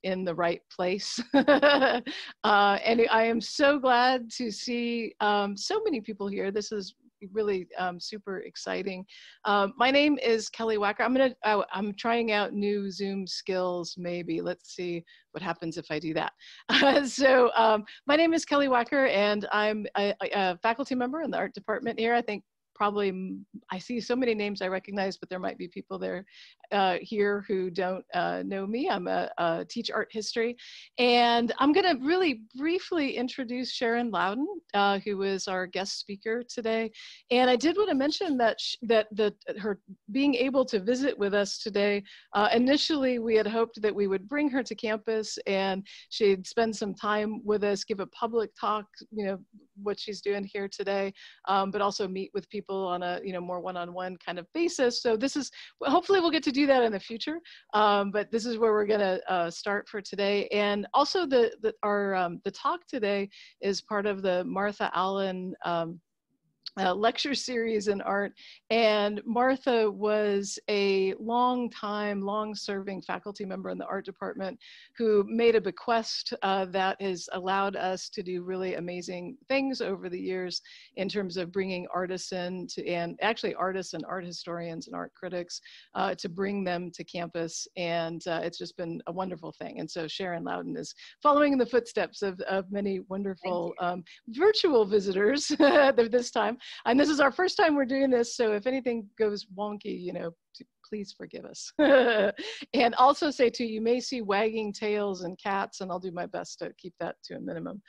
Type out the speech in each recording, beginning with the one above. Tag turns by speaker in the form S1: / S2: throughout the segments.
S1: really in the right place. And I am so glad to see so many people here. This is really super exciting. My name is Kelly Wacker. I'm trying out new Zoom skills, maybe. Let's see what happens if I do that. My name is Kelly Wacker, and I'm a faculty member in the art department here. I think probably I see so many names I recognize, but there might be people there here who don't know me. I'm teach art history, and I'm going to really briefly introduce Sharon Louden, who is our guest speaker today. And I did want to mention that her being able to visit with us today. Initially, we had hoped that we would bring her to campus and she'd spend some time with us, give a public talk, you know, what she's doing here today, but also meet with people on a more one-on-one kind of basis. So this is, hopefully we'll get to do that in the future, but this is where we're going to start for today. And also the talk today is part of the Martha Allen lecture series in art. And Martha was a long-serving faculty member in the art department who made a bequest that has allowed us to do really amazing things over the years in terms of bringing artists in and actually artists and art historians and art critics to bring them to campus. And it's just been a wonderful thing. And so Sharon Louden is following in the footsteps of many wonderful virtual visitors this time. And this is our first time we're doing this, so if anything goes wonky, you know, please forgive us. And also say too, you may see wagging tails and cats, and I'll do my best to keep that to a minimum.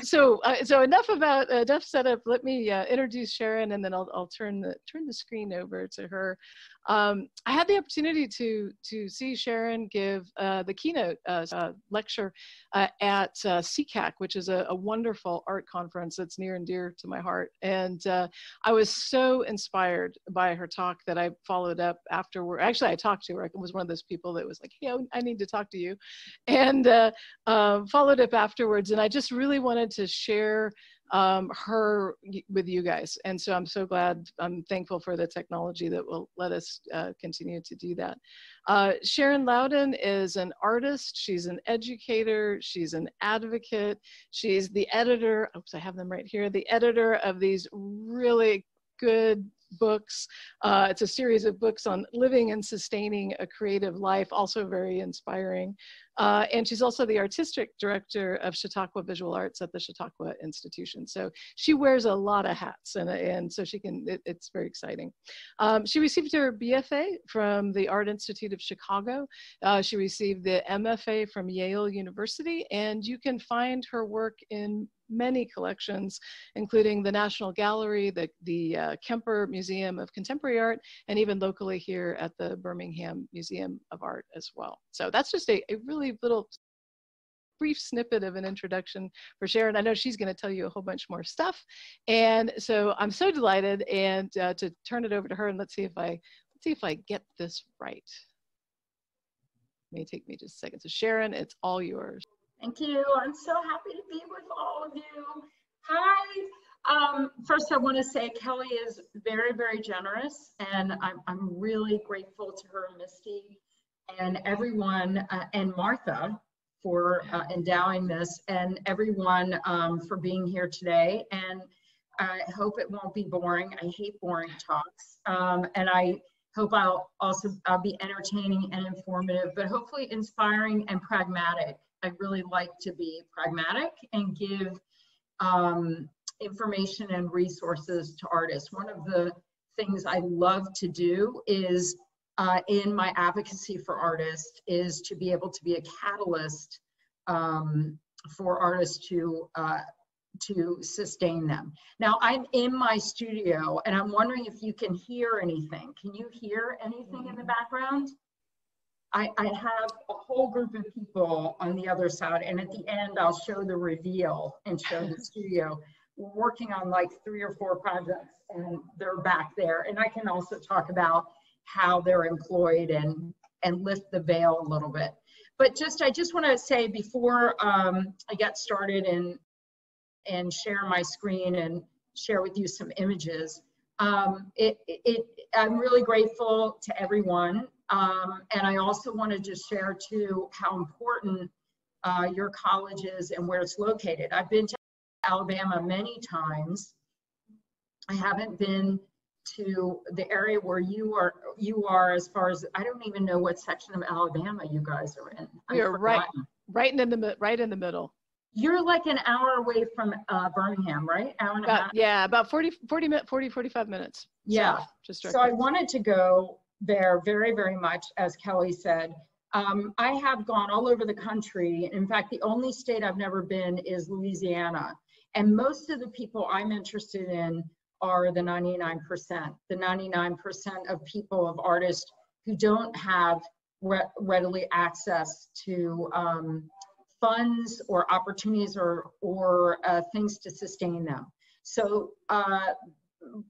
S1: So enough setup. Let me introduce Sharon, and then I'll turn the screen over to her. I had the opportunity to see Sharon give the keynote lecture at CCAC, which is a wonderful art conference that's near and dear to my heart. And I was so inspired by her talk that I followed up afterward. Actually, I talked to her. I was one of those people that was like, hey, I need to talk to you. And followed up afterwards. And I just really wanted to share her with you guys. And so I'm so glad, I'm thankful for the technology that will let us continue to do that. Sharon Louden is an artist, she's an educator, she's an advocate, she's the editor, oops, I have them right here, the editor of these really good books. It's a series of books on living and sustaining a creative life, also very inspiring. And she's also the artistic director of Chautauqua Visual Arts at the Chautauqua Institution. So she wears a lot of hats, and so she can, it's very exciting. She received her BFA from the Art Institute of Chicago. She received the MFA from Yale University, and you can find her work in many collections, including the National Gallery, the Kemper Museum of Contemporary Art, and even locally here at the Birmingham Museum of Art as well. So that's just a really little brief snippet of an introduction for Sharon. I know she's going to tell you a whole bunch more stuff. And so I'm so delighted and to turn it over to her, and let's see if I get this right. It may take me just a second. So Sharon, it's all yours.
S2: Thank you. I'm so happy to be with all of you. Hi. First, I want to say Kelly is very, very generous, and I'm really grateful to her and Misty and everyone, and Martha for endowing this, and everyone for being here today. And I hope it won't be boring. I hate boring talks. And I hope I'll be entertaining and informative, but hopefully inspiring and pragmatic. I really like to be pragmatic and give information and resources to artists. One of the things I love to do is in my advocacy for artists is to be able to be a catalyst for artists to sustain them. Now I'm in my studio and I'm wondering if you can hear anything. Can you hear anything in the background? I have a whole group of people on the other side, and at the end I'll show the reveal and show the studio. We're working on like 3 or 4 projects, and they're back there. And I can also talk about how they're employed and lift the veil a little bit. But I just want to say before I get started and share my screen and share with you some images, I'm really grateful to everyone And I also wanted to share too how important your college is and where it's located. I've been to Alabama many times. I haven't been to the area where you are as far as, I don't even know what section of Alabama you guys are in.
S1: We are right in the middle.
S2: You're like an hour away from Birmingham, right? Hour and a half?
S1: Yeah, about 45 minutes.
S2: Yeah.
S1: Just
S2: so I wanted to go there very, very much, as Kelly said. I have gone all over the country. In fact, the only state I've never been is Louisiana. And most of the people I'm interested in are the 99%. The 99% of people, of artists who don't have readily access to funds or opportunities or things to sustain them. So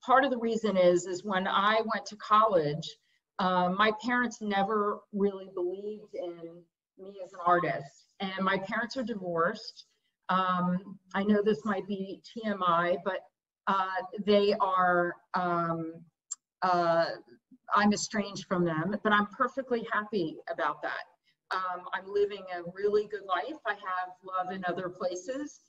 S2: part of the reason is when I went to college, my parents never really believed in me as an artist. And my parents are divorced. I know this might be TMI, but they are, I'm estranged from them, but I'm perfectly happy about that. I'm living a really good life. I have love in other places.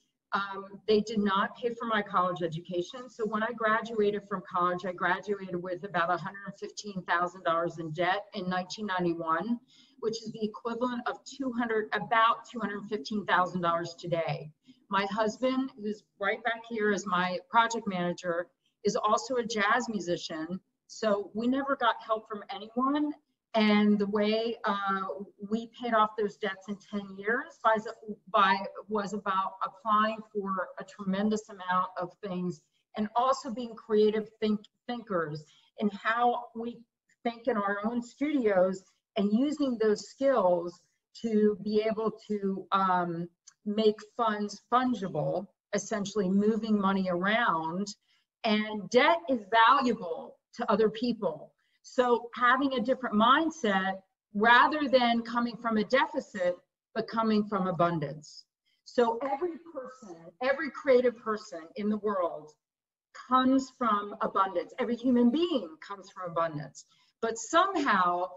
S2: They did not pay for my college education. So when I graduated from college, I graduated with about $115,000 in debt in 1991, which is the equivalent of about $215,000 today. My husband, who's right back here as my project manager, is also a jazz musician. So we never got help from anyone. And the way we paid off those debts in 10 years was about applying for a tremendous amount of things and also being creative thinkers in how we think in our own studios and using those skills to be able to make funds fungible, essentially moving money around. And debt is valuable to other people. So having a different mindset rather than coming from a deficit, but coming from abundance. So every person, every creative person in the world comes from abundance. Every human being comes from abundance. But somehow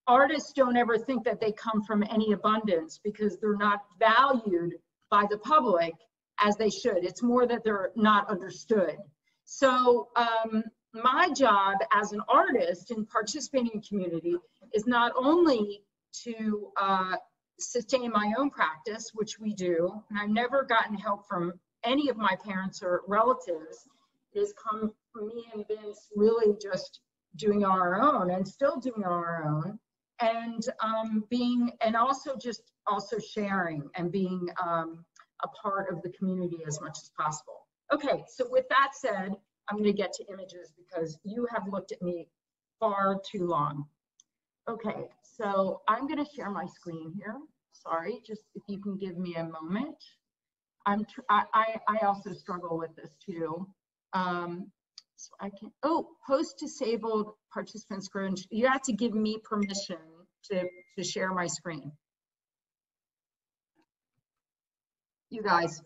S2: artists don't ever think that they come from any abundance because they're not valued by the public as they should. It's more that they're not understood. So my job as an artist in participating in community is not only to sustain my own practice, which we do, and I've never gotten help from any of my parents or relatives. It has come from me and Vince really just doing on our own and still doing on our own, and also sharing and being a part of the community as much as possible. Okay, so with that said, I'm going to get to images because you have looked at me far too long. Okay, so I'm going to share my screen here. Sorry, just if you can give me a moment. I also struggle with this too. So I can, host disabled participant screen. You have to give me permission to share my screen. You guys.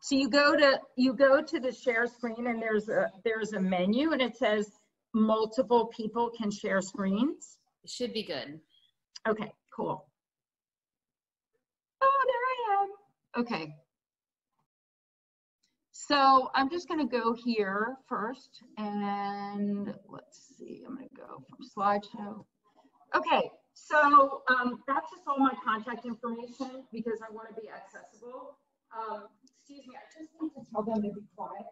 S2: So you go to the share screen and there's a menu and it says multiple people can share screens.
S3: It should be good.
S2: Okay, cool. Oh, there I am. Okay. So I'm just going to go here first and let's see, I'm going to go from slideshow. Okay, so that's just all my contact information because I want to be accessible. Excuse me, I just need to tell them to be quiet.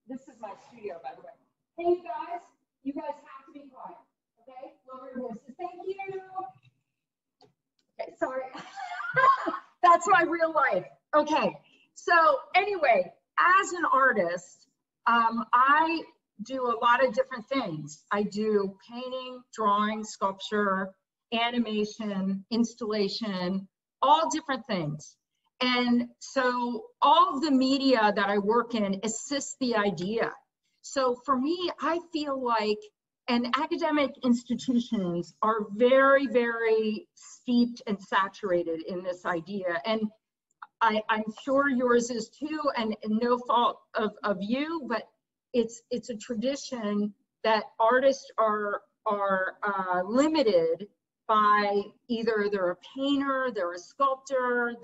S2: This is my studio, by the way. Hey, you guys have to be quiet, okay? Lower your voices. Thank you. Okay, sorry. That's my real life. Okay, so anyway, as an artist, I do a lot of different things. I do painting, drawing, sculpture, animation, installation, all different things. And so all of the media that I work in assists the idea. So for me, I feel like, and academic institutions are very, very steeped and saturated in this idea. And I'm sure yours is too, and no fault of you, but it's a tradition that artists are limited by either they're a painter, they're a sculptor,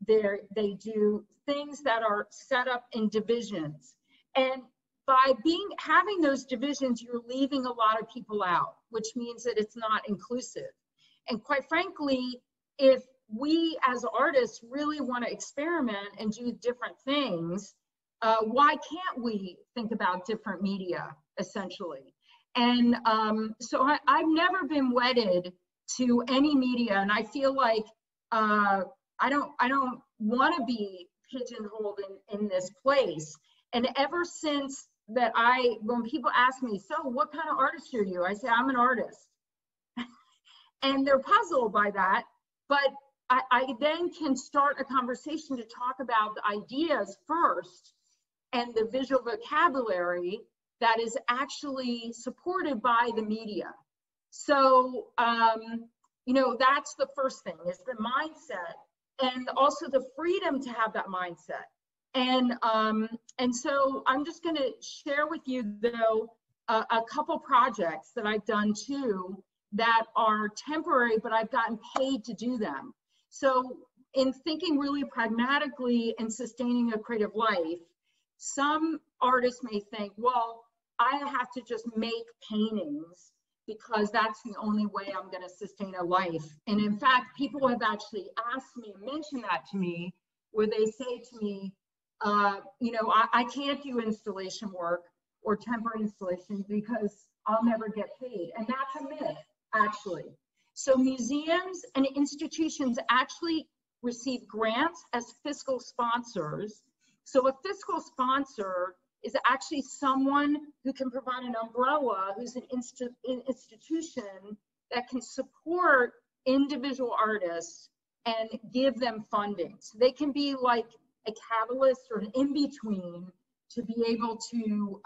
S2: they do things that are set up in divisions. And by having those divisions, you're leaving a lot of people out, which means that it's not inclusive. And quite frankly, if we as artists really want to experiment and do different things, why can't we think about different media, essentially? And so I've never been wedded to any media, and I feel like I don't want to be pigeonholed in this place. And ever since that, when people ask me, so what kind of artist are you? I say, I'm an artist. And they're puzzled by that, but I then can start a conversation to talk about the ideas first and the visual vocabulary that is actually supported by the media. So, you know, that's the first thing, is the mindset, and also the freedom to have that mindset. And so I'm just going to share with you, though, a couple projects that I've done too that are temporary, but I've gotten paid to do them. So in thinking really pragmatically and sustaining a creative life, some artists may think, well, I have to just make paintings because that's the only way I'm going to sustain a life. And in fact, people have actually asked me, mentioned that to me, where they say to me, you know, I can't do installation work or temporary installation because I'll never get paid. And that's a myth, actually. So museums and institutions actually receive grants as fiscal sponsors. So a fiscal sponsor is actually someone who can provide an umbrella, who's an institution that can support individual artists and give them funding. So they can be like a catalyst or an in-between to be able to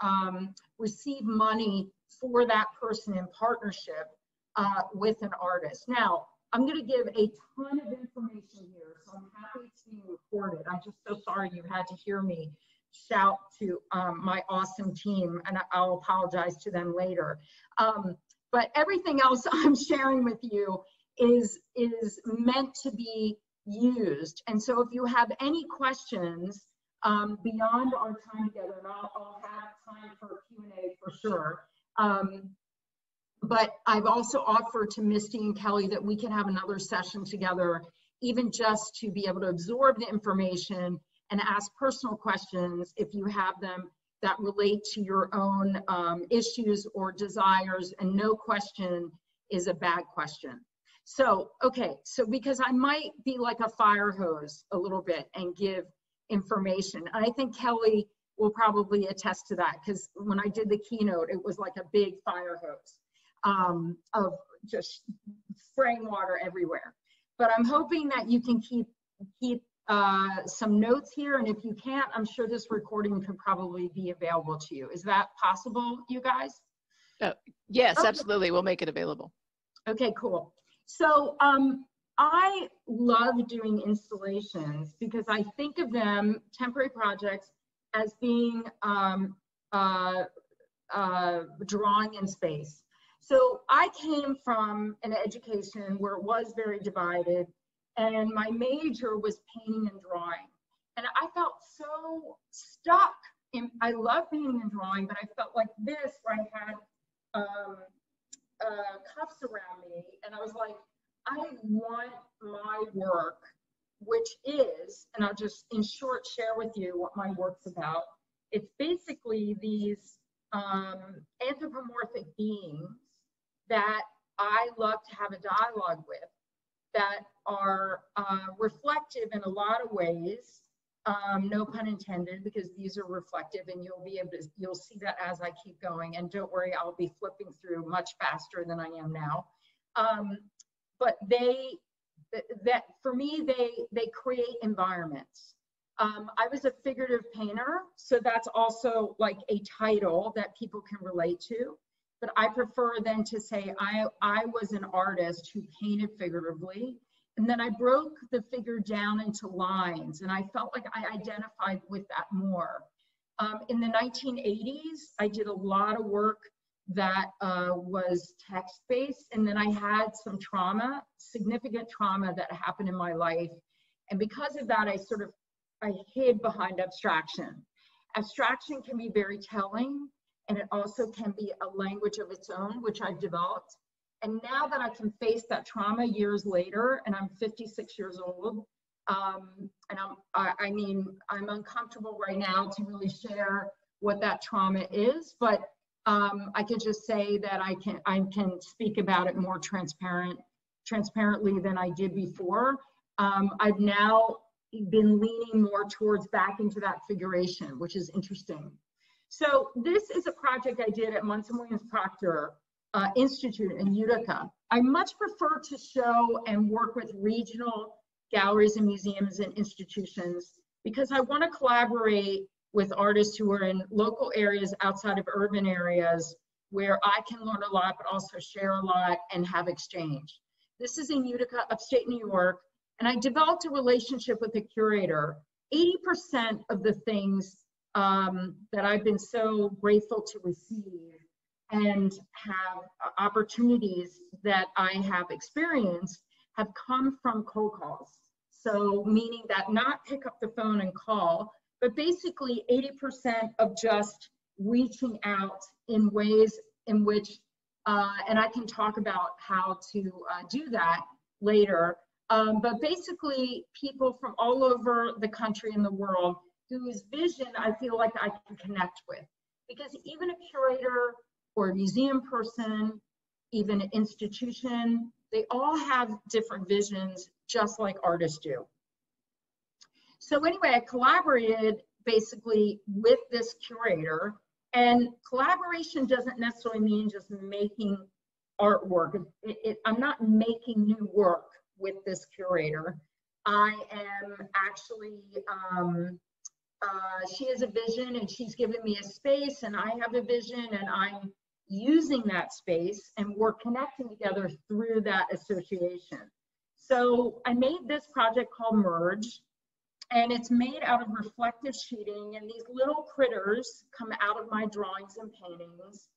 S2: receive money for that person in partnership with an artist. Now, I'm going to give a ton of information here, so I'm happy to record it. I'm just so sorry you had to hear me shout to my awesome team, and I'll apologize to them later. But everything else I'm sharing with you is meant to be used. And so if you have any questions beyond our time together, and I'll have time for a Q&A for sure. But I've also offered to Misty and Kelly that we can have another session together, even just to be able to absorb the information and ask personal questions if you have them that relate to your own issues or desires, and no question is a bad question. So, okay, so because I might be like a fire hose a little bit and give information, and I think Kelly will probably attest to that, because when I did the keynote, it was like a big fire hose of just spraying water everywhere. But I'm hoping that you can keep some notes here, and if you can't, I'm sure this recording could probably be available to you. Is that possible, you guys?
S1: Yes,
S2: okay.
S1: Absolutely. We'll make it available.
S2: Okay, cool. So I love doing installations because I think of them, temporary projects, as being drawing in space. So I came from an education where it was very divided, and my major was painting and drawing. And I felt so stuck in, I love painting and drawing, but I felt like this, where I had cuffs around me, and I was like, I want my work, which is, and I'll just in short share with you what my work's about. It's basically these anthropomorphic beings that I love to have a dialogue with, that are reflective in a lot of ways, no pun intended, because these are reflective, and you'll be able to, you'll see that as I keep going. And don't worry, I'll be flipping through much faster than I am now. But that for me, they create environments. I was a figurative painter, so that's also like a title that people can relate to. But I prefer then to say I was an artist who painted figuratively, and then I broke the figure down into lines, and I felt like I identified with that more. In the 1980s, I did a lot of work that was text-based, and then I had some trauma, significant trauma that happened in my life, and because of that, I hid behind abstraction. Abstraction can be very telling, and it also can be a language of its own, which I've developed. And now that I can face that trauma years later, and I'm 56 years old, and I'm uncomfortable right now to really share what that trauma is, but I could just say that I can speak about it more transparently than I did before. I've now been leaning more towards back into that figuration, which is interesting. So this is a project I did at Munson Williams Proctor Institute in Utica. I much prefer to show and work with regional galleries and museums and institutions because I want to collaborate with artists who are in local areas outside of urban areas where I can learn a lot, but also share a lot and have exchange. This is in Utica, upstate New York, and I developed a relationship with the curator. 80% of the things that I've been so grateful to receive and have opportunities that I have experienced have come from cold calls. So meaning that not pick up the phone and call, but basically 80% of just reaching out in ways in which, and I can talk about how to do that later, but basically people from all over the country and the world whose vision I feel like I can connect with. Because even a curator or a museum person, even an institution, they all have different visions, just like artists do. So anyway, I collaborated basically with this curator, and collaboration doesn't necessarily mean just making artwork. I'm not making new work with this curator. I am actually, she has a vision and she's given me a space, and I have a vision and I'm using that space, and we're connecting together through that association. So I made this project called Merge, and it's made out of reflective sheeting, and these little critters come out of my drawings and paintings,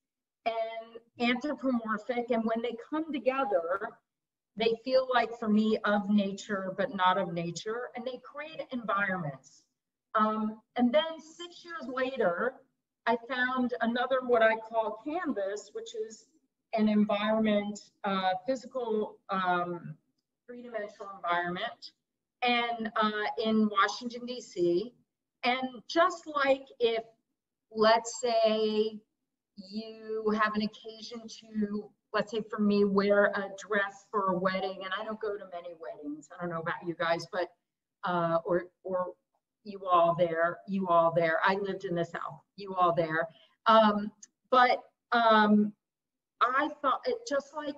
S2: and anthropomorphic, and when they come together, they feel like, for me, of nature, but not of nature, and they create environments. And then 6 years later, I found another, what I call canvas, which is an environment, physical, three-dimensional environment, and in Washington, D.C. And just like if, let's say, you have an occasion to, let's say for me, wear a dress for a wedding, and I don't go to many weddings. I don't know about you guys, but, or you all there, I lived in the South, you all there. But I thought it just like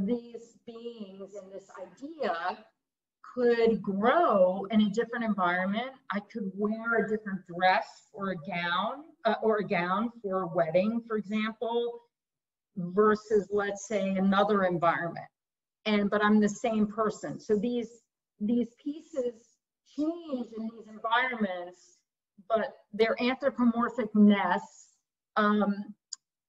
S2: these beings and this idea could grow in a different environment. I could wear a different dress or a gown for a wedding, for example, versus, let's say, another environment. But I'm the same person. So these pieces change in these environments, but their anthropomorphicness,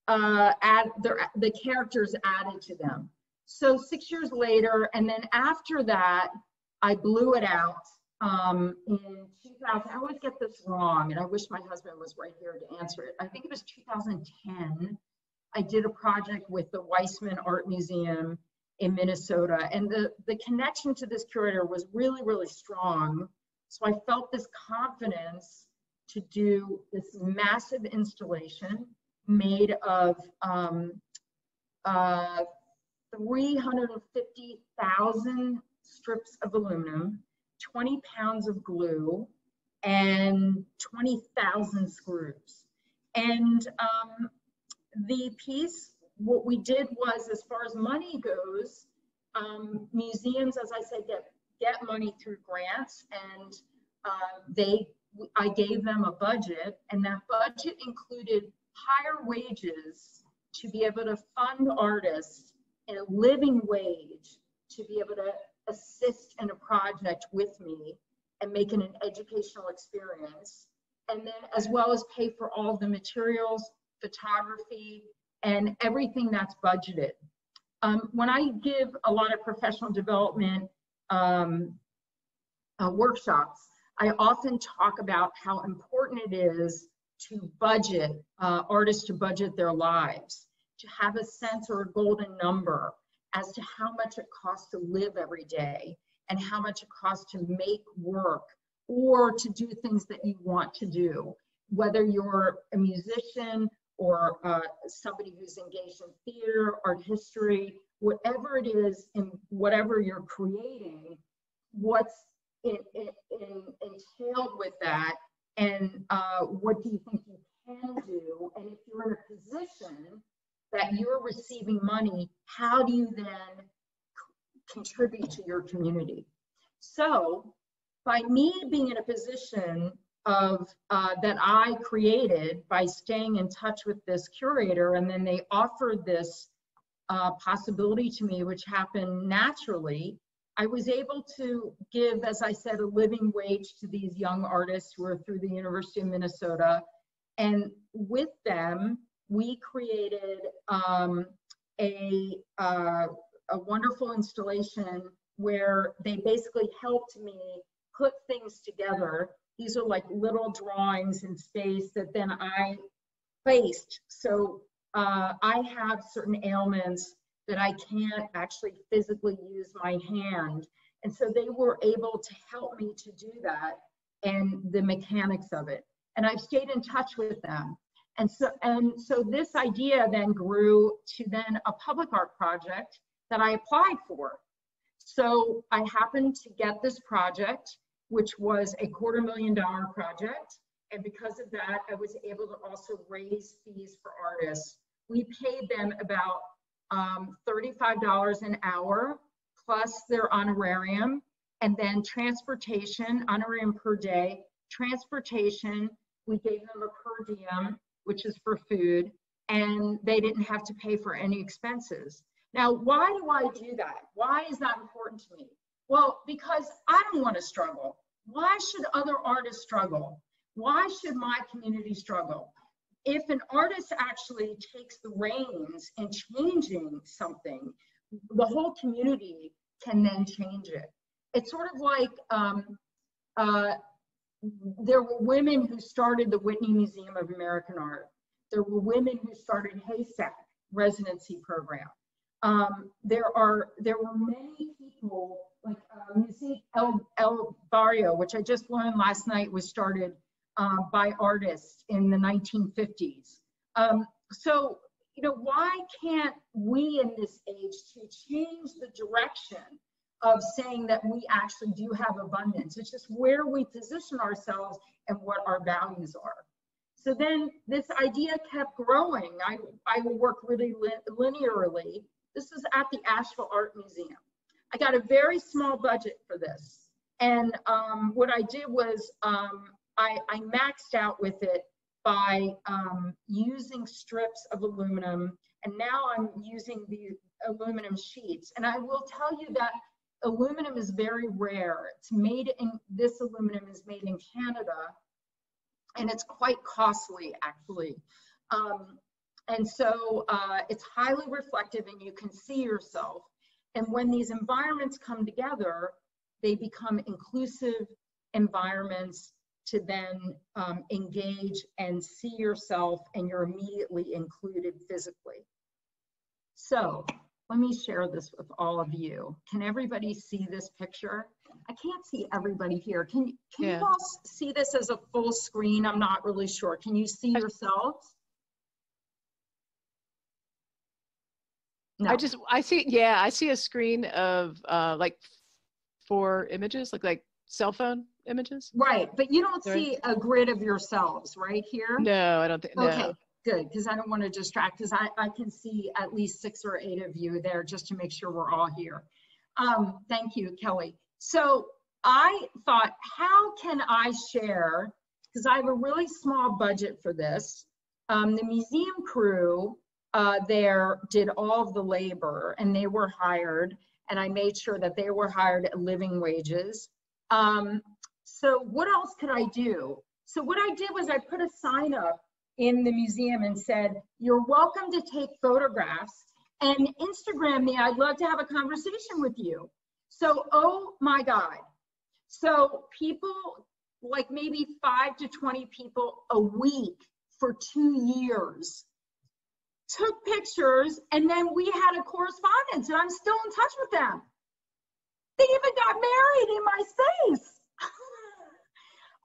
S2: the characters added to them. So 6 years later, and then after that, I blew it out in 2000. I always get this wrong, and I wish my husband was right here to answer it. I think it was 2010. I did a project with the Weissman Art Museum in Minnesota, and the connection to this curator was really, really strong. So I felt this confidence to do this massive installation made of 350,000 strips of aluminum, 20 pounds of glue, and 20,000 screws. And the piece, what we did was, as far as money goes, museums, as I said, get money through grants, and I gave them a budget, and that budget included higher wages to be able to fund artists in a living wage to be able to assist in a project with me and make it an educational experience, and then as well as pay for all of the materials, photography, and everything that's budgeted. When I give a lot of professional development workshops, I often talk about how important it is to budget, artists to budget their lives, to have a sense or a golden number as to how much it costs to live every day and how much it costs to make work or to do things that you want to do, whether you're a musician or somebody who's engaged in theater, art history, whatever it is, and whatever you're creating, what's entailed with that, and what do you think you can do? And if you're in a position that you're receiving money, how do you then contribute to your community? So by me being in a position of that I created by staying in touch with this curator, and then they offered this possibility to me, which happened naturally, I was able to give, as I said, a living wage to these young artists who are through the University of Minnesota. And with them, we created a wonderful installation where they basically helped me put things together. These are like little drawings in space that then I placed. So I have certain ailments that I can't actually physically use my hand. And so they were able to help me to do that and the mechanics of it. And I've stayed in touch with them. And so this idea then grew to then a public art project that I applied for. So I happened to get this project, which was a $250,000 project. And because of that, I was able to also raise fees for artists. We paid them about $35 an hour plus their honorarium, and then transportation, honorarium per day, transportation, we gave them a per diem, which is for food, and they didn't have to pay for any expenses. Now, why do I do that? Why is that important to me? Well, because I don't want to struggle. Why should other artists struggle? Why should my community struggle? If an artist actually takes the reins in changing something, the whole community can then change it. It's sort of like there were women who started the Whitney Museum of American Art. There were women who started Haystack residency program. There were many people like Museum El Barrio, which I just learned last night was started by artists in the 1950s. So, you know, why can't we in this age to change the direction of saying that we actually do have abundance? It's just where we position ourselves and what our values are. So then this idea kept growing. I will work really linearly. This is at the Asheville Art Museum. I got a very small budget for this. And what I did was I maxed out with it by using strips of aluminum, and now I'm using the aluminum sheets. And I will tell you that aluminum is very rare. It's made in, this aluminum is made in Canada, and it's quite costly actually. And so it's highly reflective and you can see yourself. And when these environments come together, they become inclusive environments to then engage and see yourself, and you're immediately included physically. So let me share this with all of you. Can everybody see this picture? I can't see everybody here. Can you all see this as a full screen? I'm not really sure. Can you see yourselves? No.
S1: I see a screen of like 4 images, like cell phone images.
S2: Right, but you don't see a grid of yourselves right here?
S1: No, I don't think, no.
S2: Okay, good, because I don't want to distract, because I can see at least 6 or 8 of you there just to make sure we're all here. Thank you, Kelly. So I thought, how can I share, because I have a really small budget for this. The museum crew there did all of the labor, and they were hired, and I made sure that they were hired at living wages. So what else could I do? So what I did was I put a sign up in the museum and said, "You're welcome to take photographs and Instagram me. I'd love to have a conversation with you." So, oh my God. So people, like maybe 5 to 20 people a week for 2 years, took pictures, and then we had a correspondence, and I'm still in touch with them. They even got married in my space.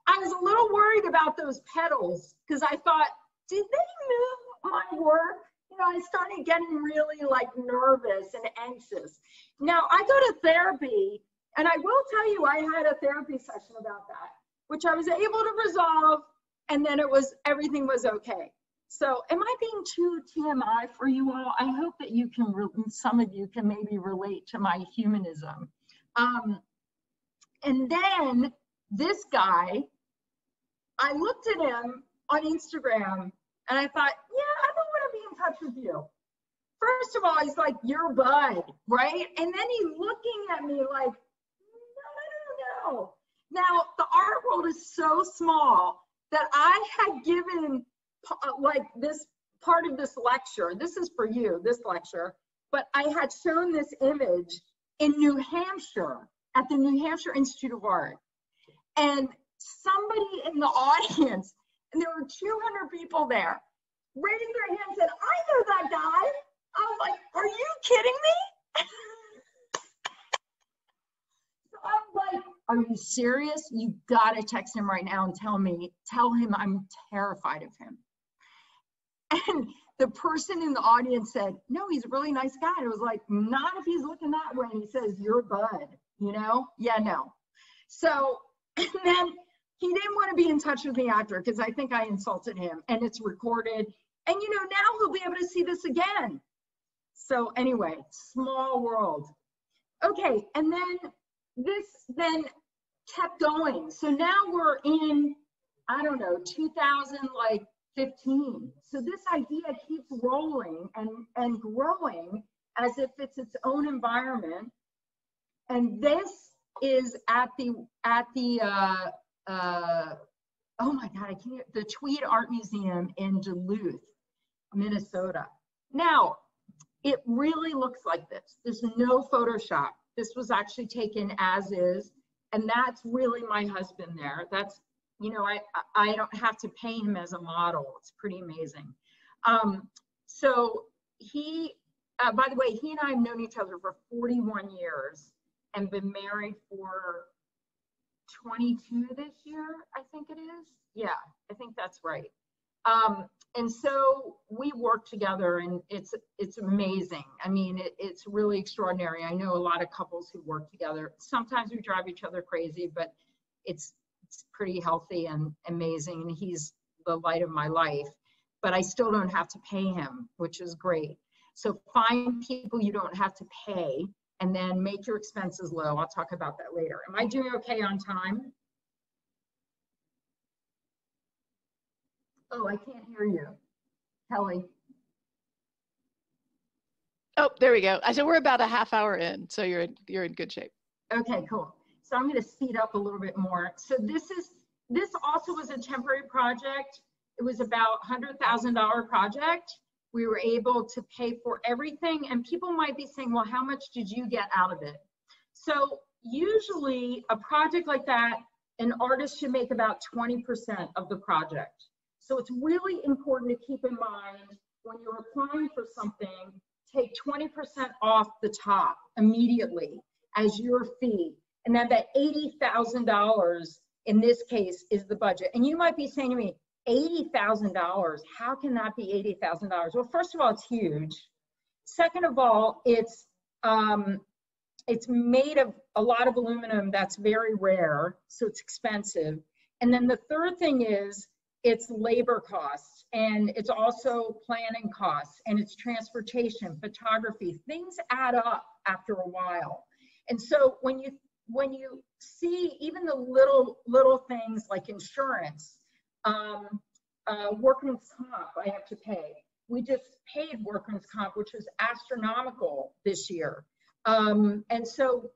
S2: I was a little worried about those petals because I thought, did they move my work? You know, I started getting really like nervous and anxious. Now I go to therapy, and I will tell you, I had a therapy session about that, which I was able to resolve, and then everything was okay. So am I being too TMI for you all? I hope that you can, some of you can maybe relate to my humanism. And then this guy, I looked at him on Instagram and I thought, yeah, I don't want to be in touch with you. First of all, he's like, "You're bud," right? And then he's looking at me like, no. Now, the art world is so small that I had given like this part of this lecture. This is for you, this lecture, but I had shown this image in New Hampshire at the New Hampshire Institute of Art. And somebody in the audience, and there were 200 people there, raising their hand and said, "I know that guy." I was like, "Are you kidding me?" So I'm like, "Are you serious? You gotta text him right now and tell him I'm terrified of him." And the person in the audience said, "No, he's a really nice guy." And it was like, "Not if he's looking that way and he says, 'You're bud,' you know?" Yeah, no. So, and then he didn't want to be in touch with me after because I think I insulted him, and it's recorded. And you know, now he'll be able to see this again. So anyway, small world. Okay, and then this then kept going. So now we're in, I don't know, 2015. So this idea keeps rolling and growing as if it's its own environment. And this is at the oh my God, I can't, the Tweed Art Museum in Duluth, Minnesota. Now, it really looks like this. There's no Photoshop. This was actually taken as is, and that's really my husband there. That's, you know, I don't have to pay him as a model. It's pretty amazing. So he, by the way, he and I have known each other for 41 years and been married for 22 this year, I think it is. Yeah, I think that's right. And so we work together, and it's amazing. I mean, it's really extraordinary. I know a lot of couples who work together. Sometimes we drive each other crazy, but it's pretty healthy and amazing. And he's the light of my life, but I still don't have to pay him, which is great. So find people you don't have to pay, and then make your expenses low. I'll talk about that later. Am I doing okay on time? Oh, I can't hear you. Kelly.
S1: Oh, there we go. I said we're about a half hour in, so you're in good shape.
S2: Okay, cool. So I'm going to speed up a little bit more. So this also was a temporary project. It was about $100,000 project. We were able to pay for everything, and people might be saying, well, how much did you get out of it? So usually a project like that, an artist should make about 20% of the project. So it's really important to keep in mind when you're applying for something, take 20% off the top immediately as your fee. And then that $80,000 in this case is the budget. And you might be saying to me, $80,000, how can that be $80,000? Well, first of all, it's huge. Second of all, it's made of a lot of aluminum that's very rare, so it's expensive. And then the third thing is it's labor costs, and it's also planning costs, and it's transportation, photography. Things add up after a while. And so when you see even the little things like insurance, workman's comp, I have to pay. We just paid workman's comp, which was astronomical this year. And so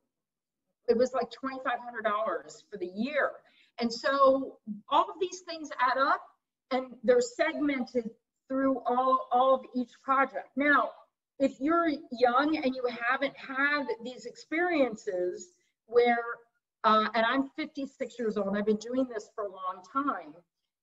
S2: it was like $2,500 for the year. And so all of these things add up. and they're segmented through all of each project. Now, if you're young and you haven't had these experiences where, and I'm 56 years old, I've been doing this for a long time,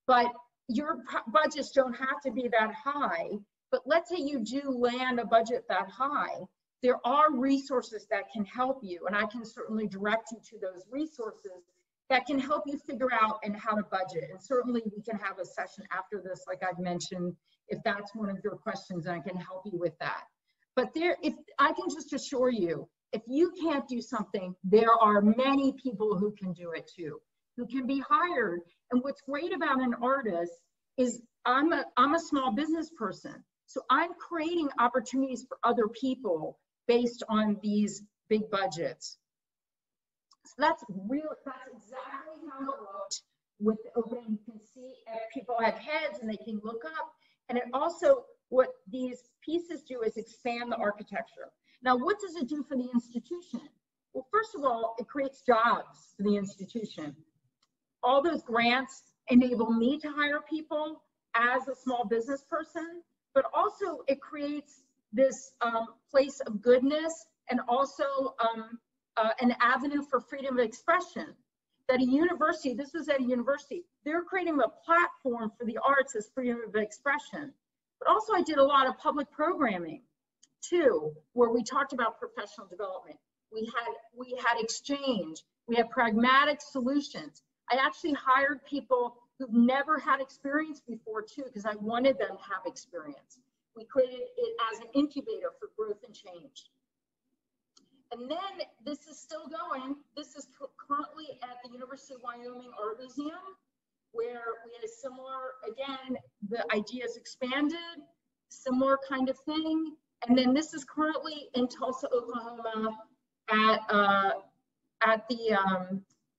S2: but your budgets don't have to be that high. But let's say you do land a budget that high, there are resources that can help you, and I can certainly direct you to those resources that can help you figure out and how to budget. And certainly we can have a session after this, like I've mentioned, if that's one of your questions, I can help you with that. But if I can just assure you, if you can't do something, there are many people who can do it too, who can be hired. And what's great about an artist is I'm a small business person. So I'm creating opportunities for other people based on these big budgets. So that's exactly how it looked with the opening. You can see people have heads and they can look up. And it also, what these pieces do is expand the architecture. Now, what does it do for the institution? Well, first of all, it creates jobs for the institution. All those grants enable me to hire people as a small business person, but also it creates this place of goodness and also an avenue for freedom of expression. That a university, this was at a university, they're creating a platform for the arts as freedom of expression. But also I did a lot of public programming too, where we talked about professional development. We had exchange, we had pragmatic solutions. I actually hired people who've never had experience before too, because I wanted them to have experience. We created it as an incubator for growth and change. And then this is still going. This is currently at the University of Wyoming Art Museum, where we had a similar, again, the ideas expanded, similar kind of thing. And then this is currently in Tulsa, Oklahoma at the,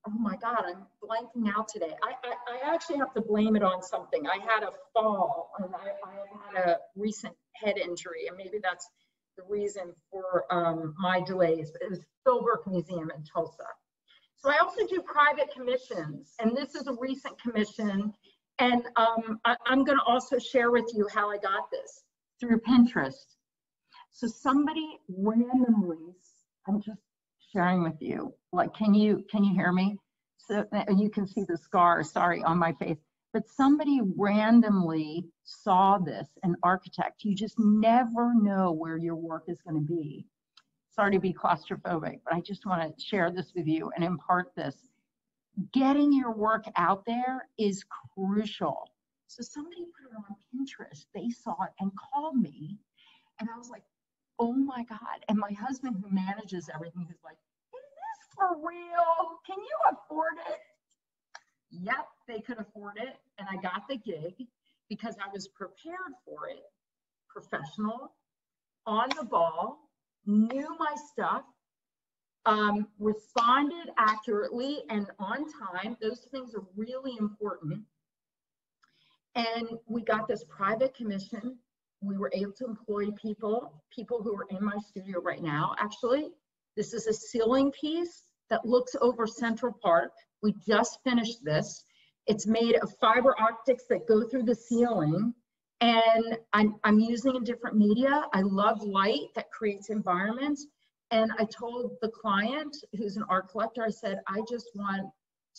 S2: oh my God, I'm blanking out today. I actually have to blame it on something. I had a fall and I had a recent head injury, and maybe that's the reason for my delays. But it was Philbrook Museum in Tulsa. So I also do private commissions, and this is a recent commission. And I'm going to also share with you how I got this through Pinterest. So somebody randomly, I'm just sharing with you, like, can you hear me? So you can see the scar, sorry, on my face. But somebody randomly saw this, an architect. You just never know where your work is going to be. Sorry to be claustrophobic, but I just want to share this with you and impart this. Getting your work out there is crucial. So somebody put it on Pinterest. They saw it and called me. And I was like, oh my God. And my husband, who manages everything, is like, is this for real? Can you afford it? Yep, they could afford it. And I got the gig because I was prepared for it, professional, on the ball, knew my stuff, responded accurately and on time. Those things are really important. And we got this private commission. We were able to employ people who are in my studio right now. Actually, this is a ceiling piece that looks over Central Park. We just finished this. It's made of fiber optics that go through the ceiling. And I'm using a different media. I love light that creates environments. And I told the client, who's an art collector, I said, I just want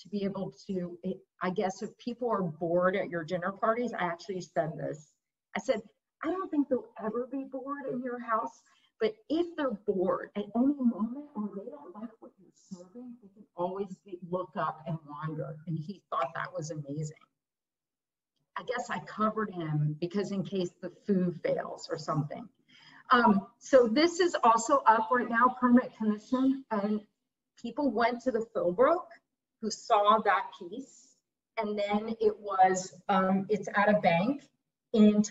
S2: to be able to, I guess if people are bored at your dinner parties, I actually said this. I said, I don't think they'll ever be bored in your house, but if they're bored at any moment or they don't like what you're serving, they can always look up and wander. And he thought that was amazing. I guess I covered him because in case the food fails or something. So this is also up right now, permanent commission, and people went to the Philbrook who saw that piece, and then it was, it's at a bank in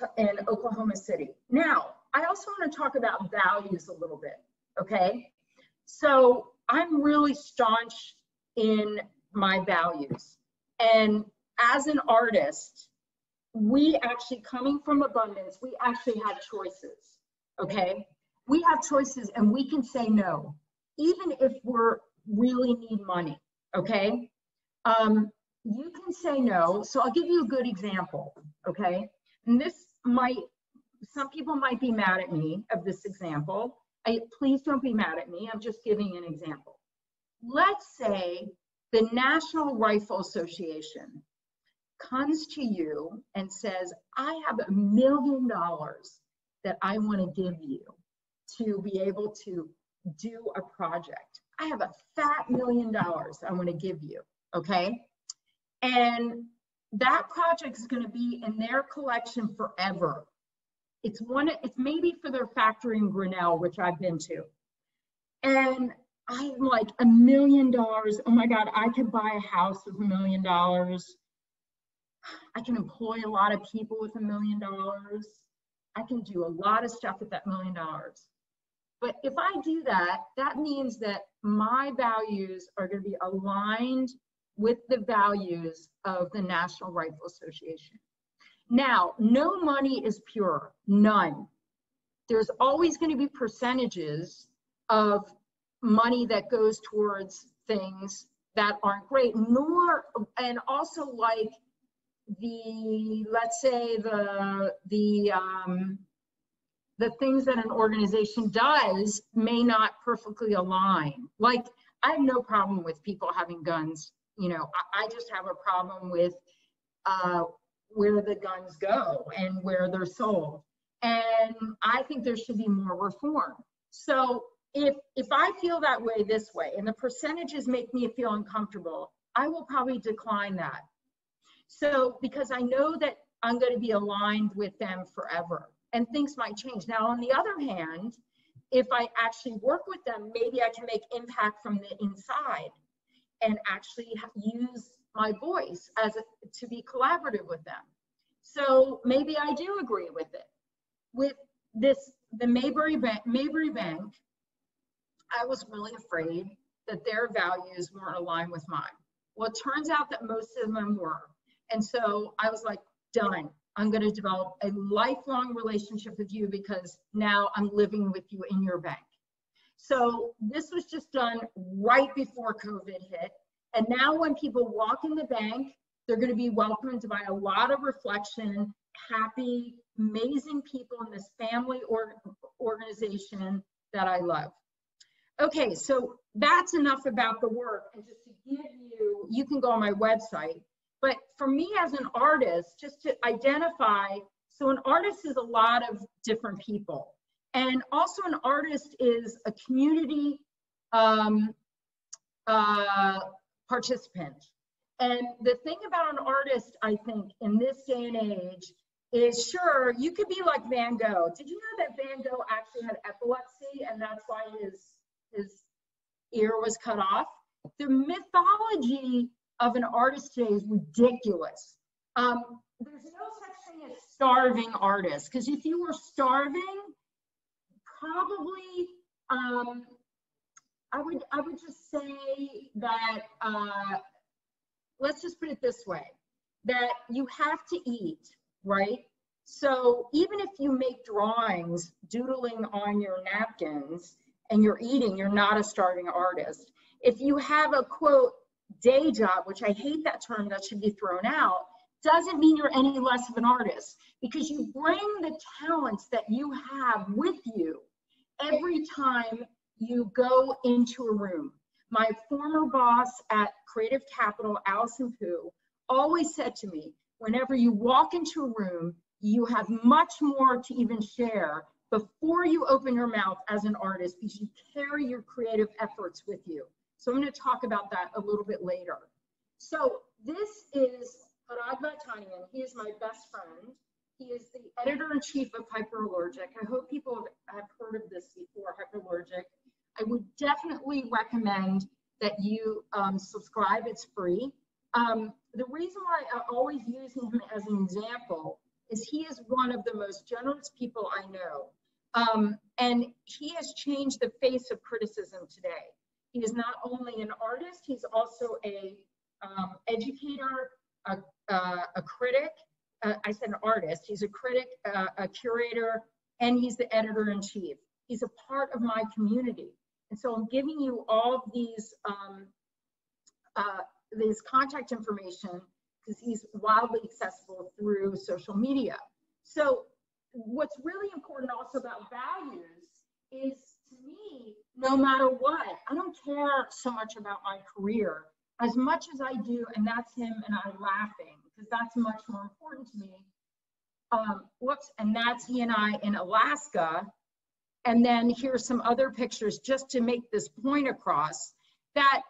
S2: Oklahoma City. Now, I also want to talk about values a little bit, okay? So I'm really staunch in my values. And as an artist, we actually, coming from abundance, we actually have choices, okay? We have choices and we can say no, even if we're really need money, okay? You can say no. So I'll give you a good example. okay? And some people might be mad at me of this example. Please don't be mad at me. I'm just giving an example. Let's say the National Rifle Association comes to you and says, I have $1 million that I want to give you to be able to do a project. I have a fat $1 million I want to give you, okay? And that project is going to be in their collection forever. It's maybe for their factory in Grinnell, which I've been to. And I'm like, $1 million, oh my God, I could buy a house with $1 million. I can employ a lot of people with $1 million. I can do a lot of stuff with that $1 million. But if I do that, that means that my values are going to be aligned with the values of the National Rifle Association. Now, no money is pure, none. There's always going to be percentages of money that goes towards things that aren't great, and also like let's say the things that an organization does may not perfectly align. Like, I have no problem with people having guns. You know, I just have a problem with where the guns go and where they're sold. And I think there should be more reform. So if I feel that way this way, and the percentages make me feel uncomfortable, I will probably decline that. So, because I know that I'm going to be aligned with them forever, and things might change. Now, on the other hand, if I actually work with them, maybe I can make impact from the inside and actually use my voice to be collaborative with them. So maybe I do agree with it. With the Mayberry Bank, I was really afraid that their values weren't aligned with mine. Well, it turns out that most of them were. And so I was like, done. I'm going to develop a lifelong relationship with you because now I'm living with you in your bank. So this was just done right before COVID hit. And now when people walk in the bank, they're going to be welcomed by a lot of reflection, happy, amazing people in this family organization that I love. Okay, so that's enough about the work. And just to give you can go on my website. But for me as an artist, just to identify, so an artist is a lot of different people. And also an artist is a community participant. And the thing about an artist, I think, in this day and age is, sure, you could be like Van Gogh. Did you know that Van Gogh actually had epilepsy and that's why his ear was cut off? The mythology of an artist today is ridiculous. There's no such thing as starving artists, because if you were starving, probably I would just say that let's just put it this way, that you have to eat, right? So even if you make drawings doodling on your napkins and you're eating, you're not a starving artist. If you have a quote day job, which I hate that term, that should be thrown out, doesn't mean you're any less of an artist, because you bring the talents that you have with you every time you go into a room. My former boss at Creative Capital, Allison Pooh, always said to me, whenever you walk into a room, you have much more to even share before you open your mouth as an artist, because you carry your creative efforts with you. So I'm going to talk about that a little bit later. So this is Parag Vaitanian. He is my best friend. He is the editor-in-chief of Hyperallergic. I hope people have heard of this before, Hyperallergic. I would definitely recommend that you subscribe. It's free. The reason why I always use him as an example is he is one of the most generous people I know. And he has changed the face of criticism today. He is not only an artist, he's also a educator, a critic. I said an artist. He's a critic, a curator, and he's the editor-in-chief. He's a part of my community. And so I'm giving you all of these contact information because he's wildly accessible through social media. So what's really important also about values is, to me, no matter what, I don't care so much about my career as much as I do, and that's him and I laughing, because that's much more important to me. And that's he and I in Alaska. And then here's some other pictures just to make this point across, that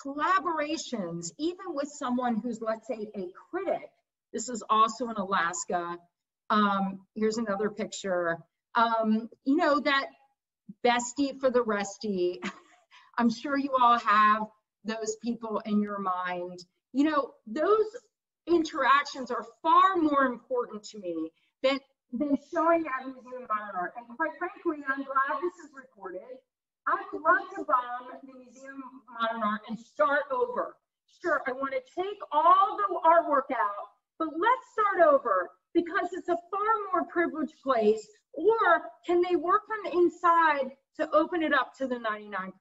S2: collaborations, even with someone who's, let's say, a critic, this is also in Alaska. Here's another picture. You know, that bestie for the restie. I'm sure you all have those people in your mind. You know, those interactions are far more important to me than showing at a museum of modern art. And quite frankly, I'm glad this is recorded. I would love to bomb the Museum of Modern Art and start over. Sure, I want to take all the artwork out, but let's start over, because it's a far more privileged place. Or can they work from the inside to open it up to the 99%?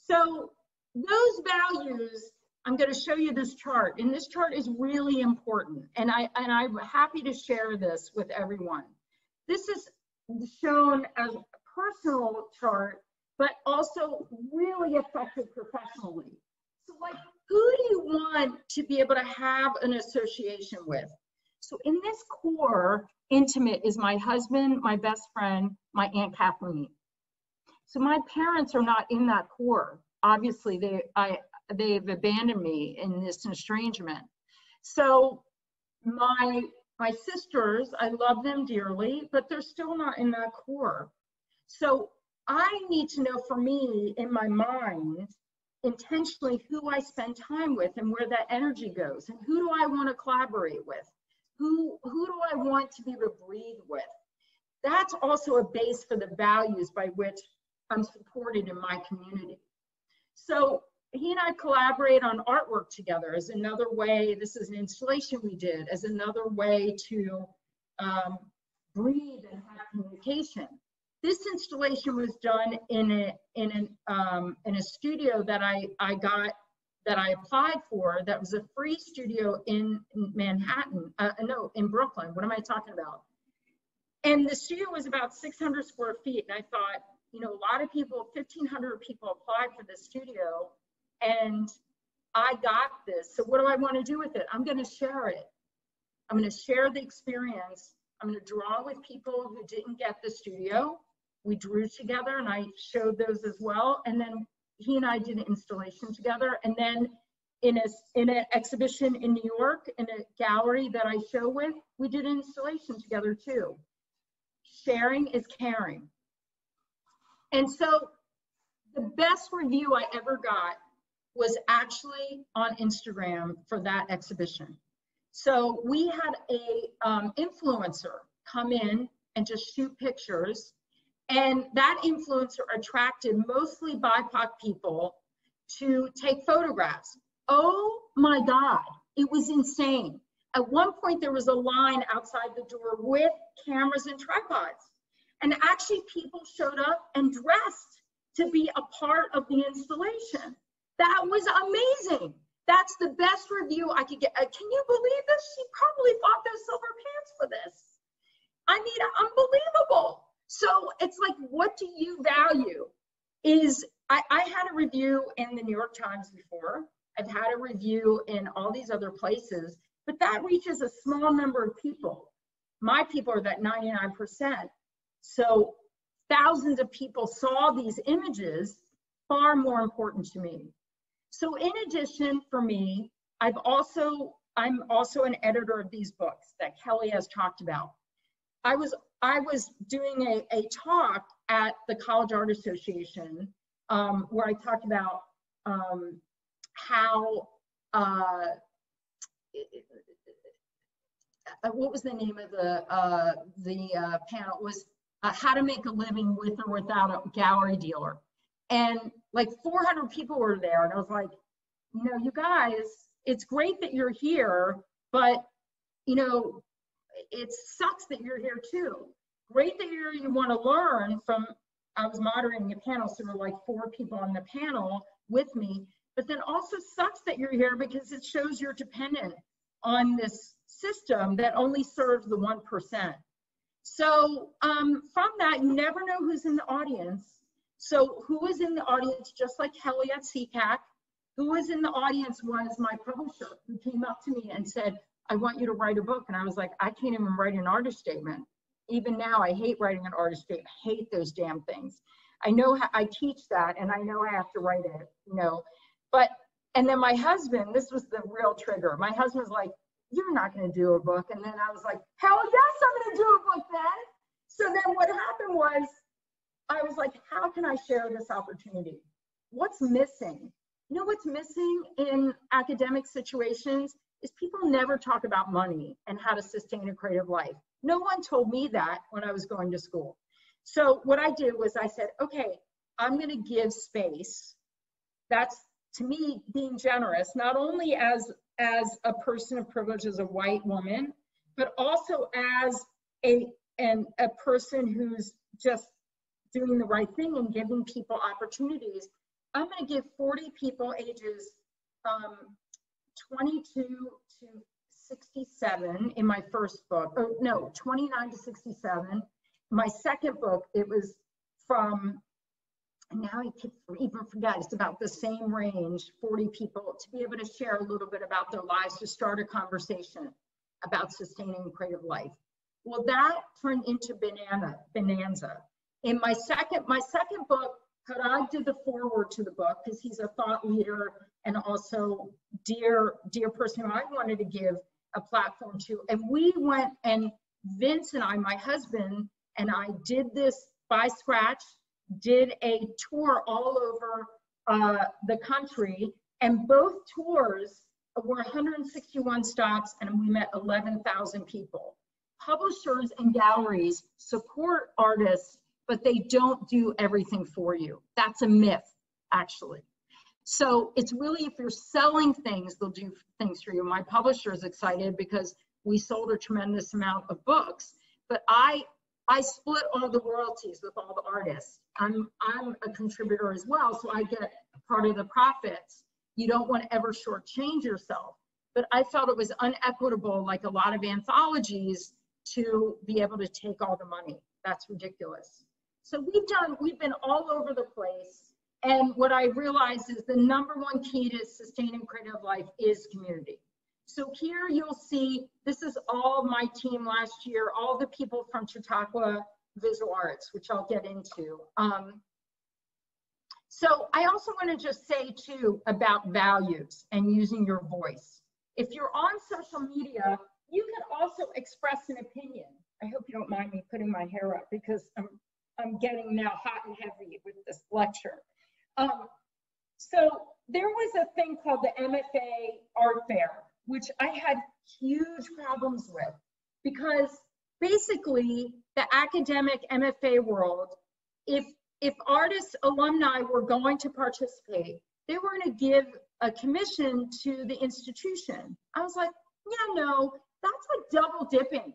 S2: So those values, I'm going to show you this chart, and this chart is really important, and I'm happy to share this with everyone. This is shown as a personal chart, but also really effective professionally. So, like, who do you want to be able to have an association with? So in this core, intimate is my husband, my best friend, my Aunt Kathleen. So my parents are not in that core. Obviously, they've abandoned me in this estrangement. So my sisters, I love them dearly, but they're still not in that core. So I need to know, for me, in my mind, intentionally who I spend time with and where that energy goes, and who do I want to collaborate with? Who do I want to be able to breathe with? That's also a base for the values by which I'm supported in my community. So he and I collaborate on artwork together as another way. This is an installation we did as another way to breathe and have communication. This installation was done in a studio that I applied for. That was a free studio in Manhattan. No, in Brooklyn. What am I talking about? And the studio was about 600 square feet. And I thought, you know, a lot of people, 1,500 people applied for this studio, and I got this. So what do I want to do with it? I'm going to share it. I'm going to share the experience. I'm going to draw with people who didn't get the studio. We drew together, and I showed those as well. And then he and I did an installation together. And then in an exhibition in New York, in a gallery that I show with, we did an installation together too. Sharing is caring. And so the best review I ever got was actually on Instagram for that exhibition. So we had a influencer come in and just shoot pictures. And that influencer attracted mostly BIPOC people to take photographs. Oh my God, it was insane. At one point, there was a line outside the door with cameras and tripods. And actually, people showed up and dressed to be a part of the installation. That was amazing. That's the best review I could get. Can you believe this? She probably bought those silver pants for this. I mean, unbelievable. So it's like, what do you value? I had a review in the New York Times before. I've had a review in all these other places, but that reaches a small number of people. My people are that 99%. So thousands of people saw these images, far more important to me. So in addition, for me, I'm also an editor of these books that Kelly has talked about. I was doing a talk at the College Art Association where I talked about how, what was the name of the panel? It was how to make a living with or without a gallery dealer. And like 400 people were there, and I was like, you know, you guys, it's great that you're here, but you know, it sucks that you're here too. Great that you want to learn from, I was moderating a panel, so there were like 4 people on the panel with me, but then also sucks that you're here because it shows you're dependent on this system that only serves the 1%. So from that, you never know who's in the audience. So who was in the audience, just like Kelly at CCAC, who was in the audience was my publisher, who came up to me and said, I want you to write a book. And I was like, I can't even write an artist statement. Even now, I hate writing an artist statement. I hate those damn things. I know how, I teach that, and I know I have to write it, you know. But, and then my husband, this was the real trigger. My husband was like, you're not going to do a book. And then I was like, hell yes, I'm going to do a book then. So then what happened was, I was like, how can I share this opportunity? What's missing? You know what's missing in academic situations is people never talk about money and how to sustain a creative life. No one told me that when I was going to school. So what I did was I said, okay, I'm going to give space. That's, to me, being generous, not only as a person of privilege, as a white woman, but also as a person who's just doing the right thing and giving people opportunities. I'm going to give 40 people ages 22 to 67 in my first book, or no, 29 to 67. My second book, it was from, now I even forget, it's about the same range, 40 people, to be able to share a little bit about their lives, to start a conversation about sustaining creative life. Well, that turned into Bonanza. In my second book, Harag did the foreword to the book because he's a thought leader and also dear person who I wanted to give a platform to. And we went, and Vince and I, my husband, and I did this by scratch, did a tour all over the country, and both tours were 161 stops, and we met 11,000 people. Publishers and galleries support artists, but they don't do everything for you. That's a myth, actually. So it's really, if you're selling things, they'll do things for you. My publisher is excited because we sold a tremendous amount of books, but I split all the royalties with all the artists. I'm a contributor as well, so I get part of the profits. You don't want to ever shortchange yourself. But I felt it was unequitable, like a lot of anthologies, to be able to take all the money. That's ridiculous. So we've been all over the place. And what I realized is the #1 key to sustaining creative life is community. So here you'll see, this is all my team last year, all the people from Chautauqua Visual Arts, which I'll get into. So I also want to just say too about values and using your voice. If you're on social media, you can also express an opinion. I hope you don't mind me putting my hair up because I'm getting now hot and heavy with this lecture. So there was a thing called the MFA Art Fair, which I had huge problems with, because basically the academic MFA world, if artists, alumni were going to participate, they were going to give a commission to the institution. I was like, yeah, no, that's like double dipping.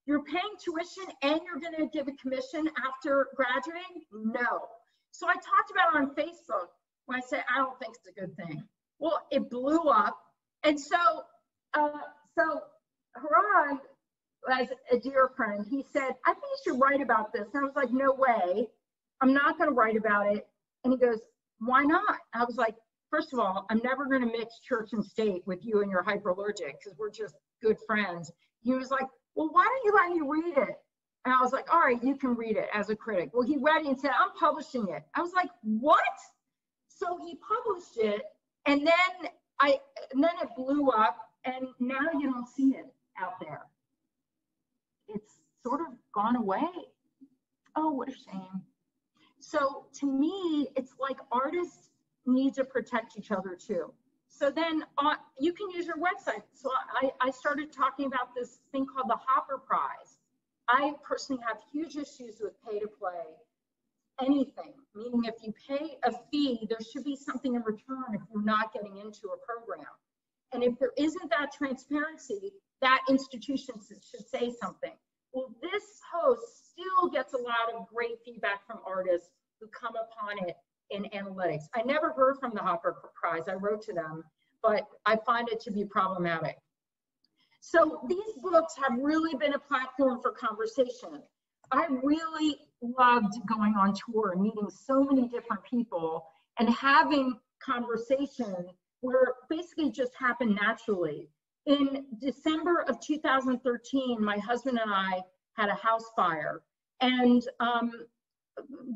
S2: You're paying tuition and you're going to give a commission after graduating? No. So I talked about it on Facebook when I said, I don't think it's a good thing. Well, it blew up. And so Harag, as a dear friend, he said, I think you should write about this. And I was like, no way. I'm not going to write about it. And he goes, why not? I was like, first of all, I'm never going to mix church and state with you and your hyperallergic because we're just good friends. He was like, well, why don't you let me read it? And I was like, all right, you can read it as a critic. Well, he read it and said, I'm publishing it. I was like, what? So he published it, and then it blew up, and now you don't see it out there. It's sort of gone away. Oh, what a shame. So to me, it's like artists need to protect each other too. So then you can use your website. So I started talking about this thing called the Hopper Prize. I personally have huge issues with pay to play anything, meaning if you pay a fee, there should be something in return if you're not getting into a program. And if there isn't that transparency, that institution should say something. Well, this host still gets a lot of great feedback from artists who come upon it in analytics. I never heard from the Hopper Prize. I wrote to them, but I find it to be problematic. So these books have really been a platform for conversation. I really loved going on tour and meeting so many different people and having conversation where basically just happened naturally. In December of 2013, my husband and I had a house fire, and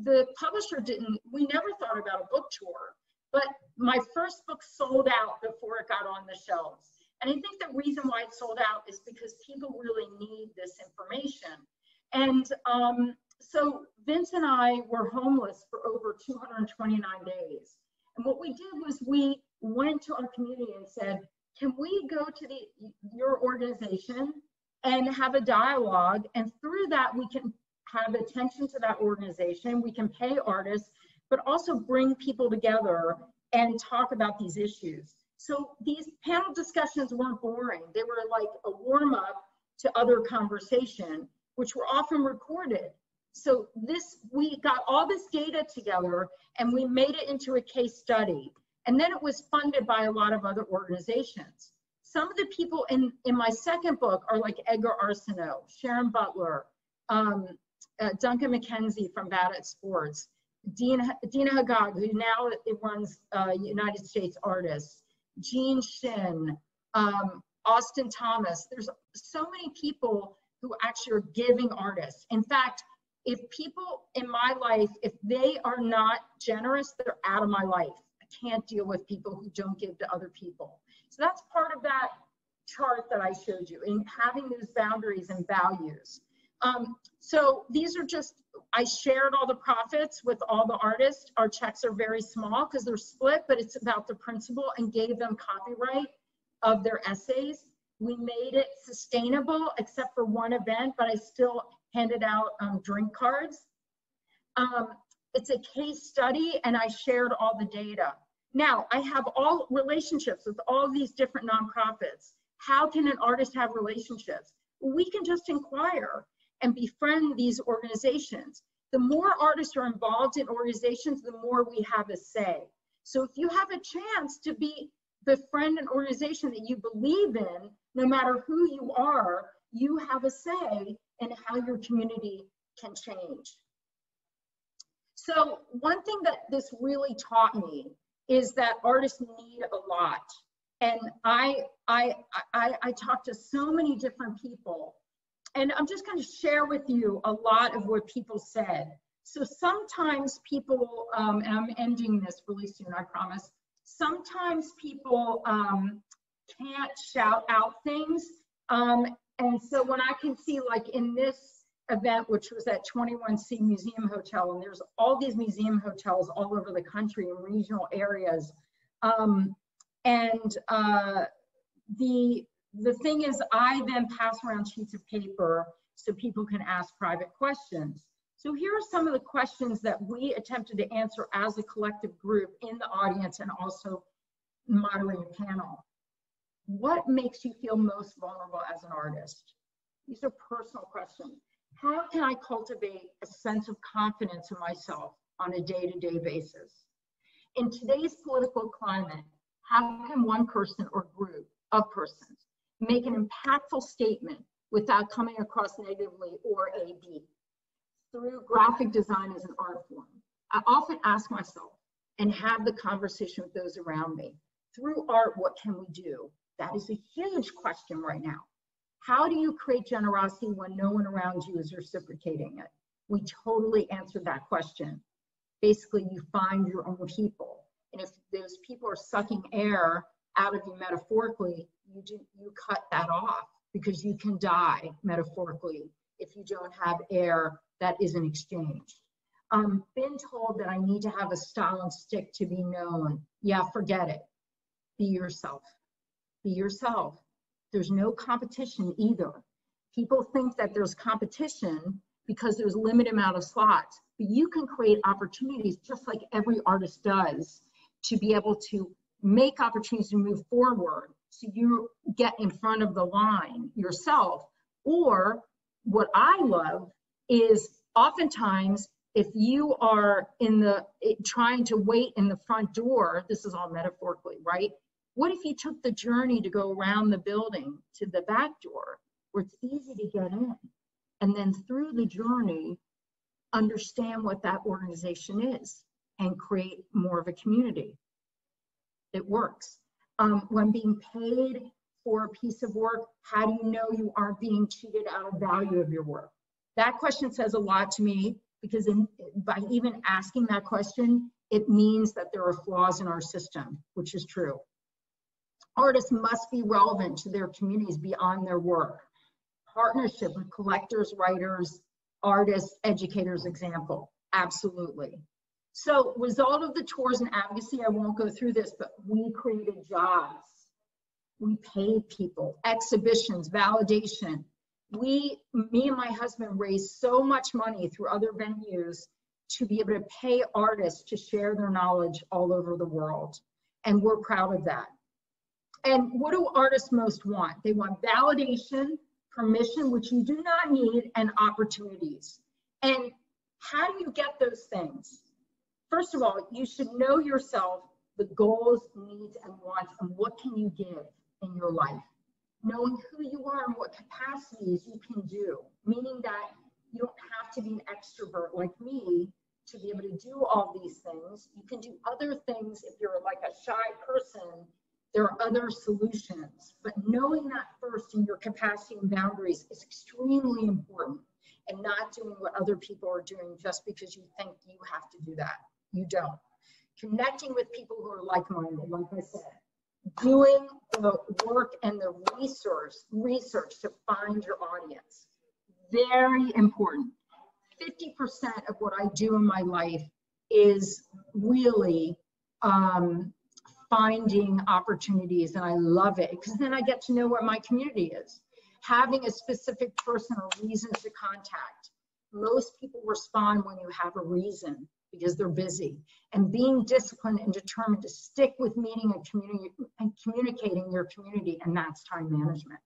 S2: the publisher we never thought about a book tour, but my first book sold out before it got on the shelves. And I think the reason why it sold out is because people really need this information. And so Vince and I were homeless for over 229 days. And what we did was we went to our community and said, can we go to your organization and have a dialogue? And through that, we can have attention to that organization. We can pay artists, but also bring people together and talk about these issues. So these panel discussions weren't boring. They were like a warm up to other conversation, which were often recorded. So we got all this data together and we made it into a case study. And then it was funded by a lot of other organizations. Some of the people in my second book are like Edgar Arsenault, Sharon Butler, Duncan McKenzie from Bad at Sports, Dina Haggag, who now runs United States Artists, Jean Shin, Austin Thomas. There's so many people who actually are giving artists. In fact, if people in my life, if they are not generous, they're out of my life. I can't deal with people who don't give to other people. So that's part of that chart that I showed you in having those boundaries and values. So these are just, I shared all the profits with all the artists. Our checks are very small because they're split, but it's about the principle, and gave them copyright of their essays. We made it sustainable except for one event, but I still handed out drink cards. It's a case study and I shared all the data. Now I have all relationships with all these different nonprofits. How can an artist have relationships? We can just inquire and befriend these organizations. The more artists are involved in organizations, the more we have a say. So if you have a chance to befriend an organization that you believe in, no matter who you are, you have a say in how your community can change. So one thing that this really taught me is that artists need a lot. And I talked to so many different people, and I'm just going to share with you a lot of what people said. So sometimes people, and I'm ending this really soon, I promise. Sometimes people can't shout out things. And so when I can see, like in this event, which was at 21C Museum Hotel, and there's all these museum hotels all over the country in regional areas. The thing is, I then pass around sheets of paper so people can ask private questions. So here are some of the questions that we attempted to answer as a collective group in the audience and also moderating a panel. What makes you feel most vulnerable as an artist? These are personal questions. How can I cultivate a sense of confidence in myself on a day-to-day basis? In today's political climate, how can one person or group of persons make an impactful statement without coming across negatively or AB? Through graphic design as an art form, I often ask myself and have the conversation with those around me. Through art, what can we do? That is a huge question right now. How do you create generosity when no one around you is reciprocating it? We totally answered that question. Basically, you find your own people. And if those people are sucking air out of you metaphorically, you cut that off, because you can die metaphorically if you don't have air that isn't exchanged. Been told that I need to have a style and stick to be known. Yeah, forget it. Be yourself. Be yourself. There's no competition either. People think that there's competition because there's a limited amount of slots, but you can create opportunities just like every artist does to be able to make opportunities to move forward so you get in front of the line yourself. Or what I love is oftentimes If you are trying to wait in the front door, this is all metaphorically, right? What if you took the journey to go around the building to the back door where it's easy to get in, and then through the journey, understand what that organization is and create more of a community? It works. When being paid for a piece of work, how do you know you aren't being cheated out of value of your work? That question says a lot to me, because by even asking that question, it means that there are flaws in our system, which is true. Artists must be relevant to their communities beyond their work. Partnership with collectors, writers, artists, educators, example, absolutely. So result of the tours and advocacy, I won't go through this, but we created jobs. We paid people, exhibitions, validation. Me and my husband raised so much money through other venues to be able to pay artists to share their knowledge all over the world. And we're proud of that. And what do artists most want? They want validation, permission, which you do not need, and opportunities. And how do you get those things? First of all, you should know yourself, the goals, needs, and wants, and what can you give in your life. Knowing who you are and what capacities you can do, meaning that you don't have to be an extrovert like me to be able to do all these things. You can do other things. If you're like a shy person, there are other solutions. But knowing that first in your capacity and boundaries is extremely important, and not doing what other people are doing just because you think you have to do that. You don't. Connecting with people who are like-minded, like I said. Doing the work and the research to find your audience. Very important. 50% of what I do in my life is really finding opportunities, and I love it because then I get to know where my community is. Having a specific person or reasons to contact. Most people respond when you have a reason because they're busy. And being disciplined and determined to stick with meeting a community and communicating your community, and that's time management.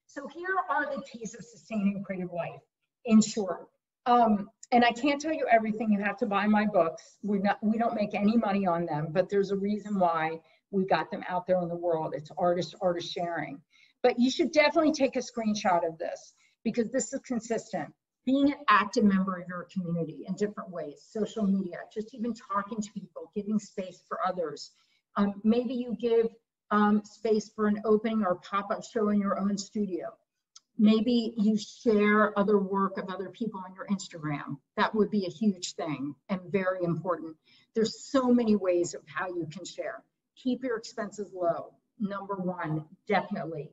S2: So here are the keys of sustaining creative life, in short. And I can't tell you everything. You have to buy my books. We don't make any money on them, but there's a reason why we got them out there in the world. It's artist sharing. But you should definitely take a screenshot of this because this is consistent. Being an active member of your community in different ways, social media, just even talking to people, giving space for others. Maybe you give space for an opening or pop-up show in your own studio. Maybe you share other work of other people on your Instagram. That would be a huge thing and very important. There's so many ways of how you can share. Keep your expenses low. Number one, definitely,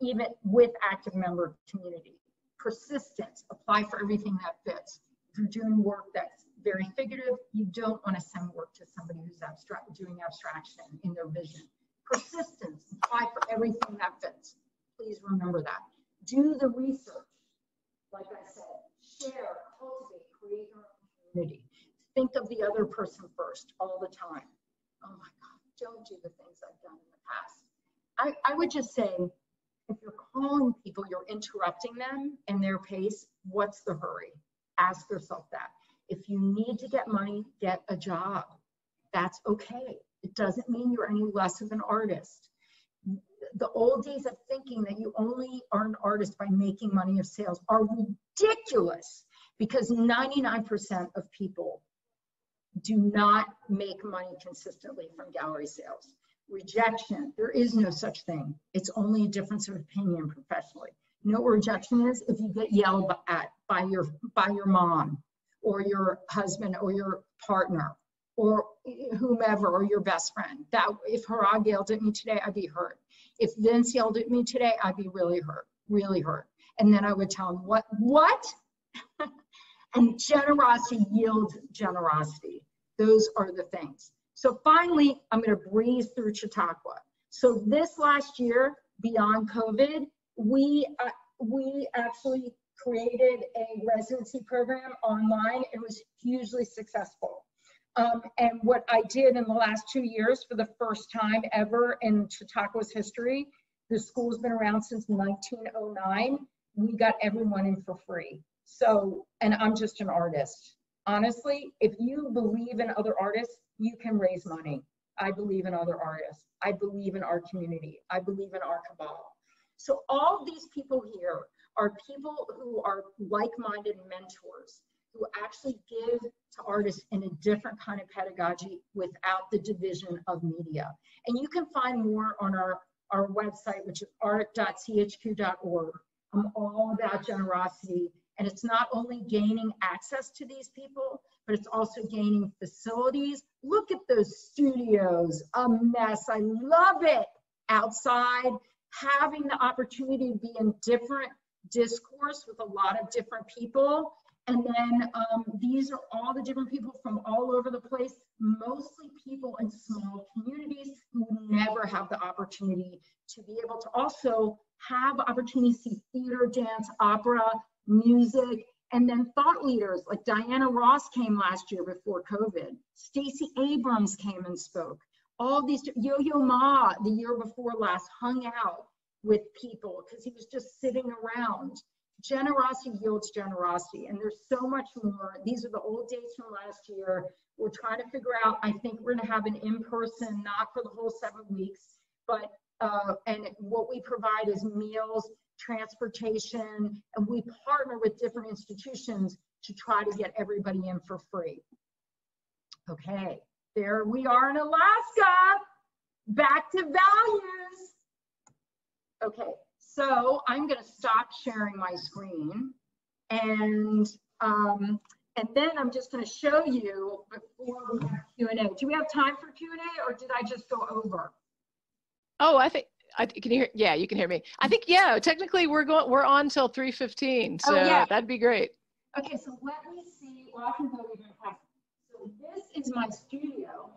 S2: even with active member community. Persistence, apply for everything that fits. If you're doing work that's very figurative, you don't want to send work to somebody who's doing abstraction in their vision. Persistence, apply for everything that fits. Please remember that. Do the research. Like I said, share, cultivate, create your own community. Think of the other person first all the time. Oh my God, don't do the things I've done in the past. I would just say, if you're calling people, you're interrupting them in their pace, what's the hurry? Ask yourself that. If you need to get money, get a job. That's okay. It doesn't mean you're any less of an artist. The old days of thinking that you only are an artist by making money of sales are ridiculous, because 99% of people do not make money consistently from gallery sales. Rejection, there is no such thing. It's only a difference of opinion professionally. You know what rejection is? If you get yelled at by your mom or your husband or your partner or whomever, or your best friend. That if Harag yelled at me today, I'd be hurt. If Vince yelled at me today, I'd be really hurt. And then I would tell him, what? And generosity yields generosity. Those are the things. So finally, I'm going to breeze through Chautauqua. So this last year, beyond COVID, we actually created a residency program online. It was hugely successful. And what I did in the last 2 years, for the first time ever in Chautauqua's history, the school's been around since 1909. We got everyone in for free. So, and I'm just an artist. honestly, if you believe in other artists, you can raise money. I believe in other artists. I believe in our community. I believe in our cabal. So all of these people here are people who are like-minded mentors who actually give to artists in a different kind of pedagogy without the division of media. And you can find more on our website, which is art.chq.org. I'm all about generosity. And it's not only gaining access to these people, but it's also gaining facilities. Look at those studios, a mess. I love it. Outside, having the opportunity to be in different discourse with a lot of different people. And then these are all the different people from all over the place, mostly people in small communities who never have the opportunity to be able to also have opportunities to see theater, dance, opera, music, and then thought leaders like Diana Ross came last year before COVID. Stacey Abrams came and spoke. All these, Yo-Yo Ma the year before last hung out with people because he was just sitting around. Generosity yields generosity, and there's so much more. These are the old dates from last year. We're trying to figure out, I think we're gonna have an in-person, not for the whole 7 weeks, but and what we provide is meals, transportation, and we partner with different institutions to try to get everybody in for free. Okay, there we are in Alaska, back to values. Okay, so I'm gonna stop sharing my screen and then I'm just gonna show you before we have Q&A. Do we have time for Q&A or did I just go over?
S1: Oh, I think, can you hear? Yeah, you can hear me. I think, yeah, technically we're on till 3:15, so yeah, that'd be great.
S2: Okay, so let me see. Well, I can go even faster. So this is my studio.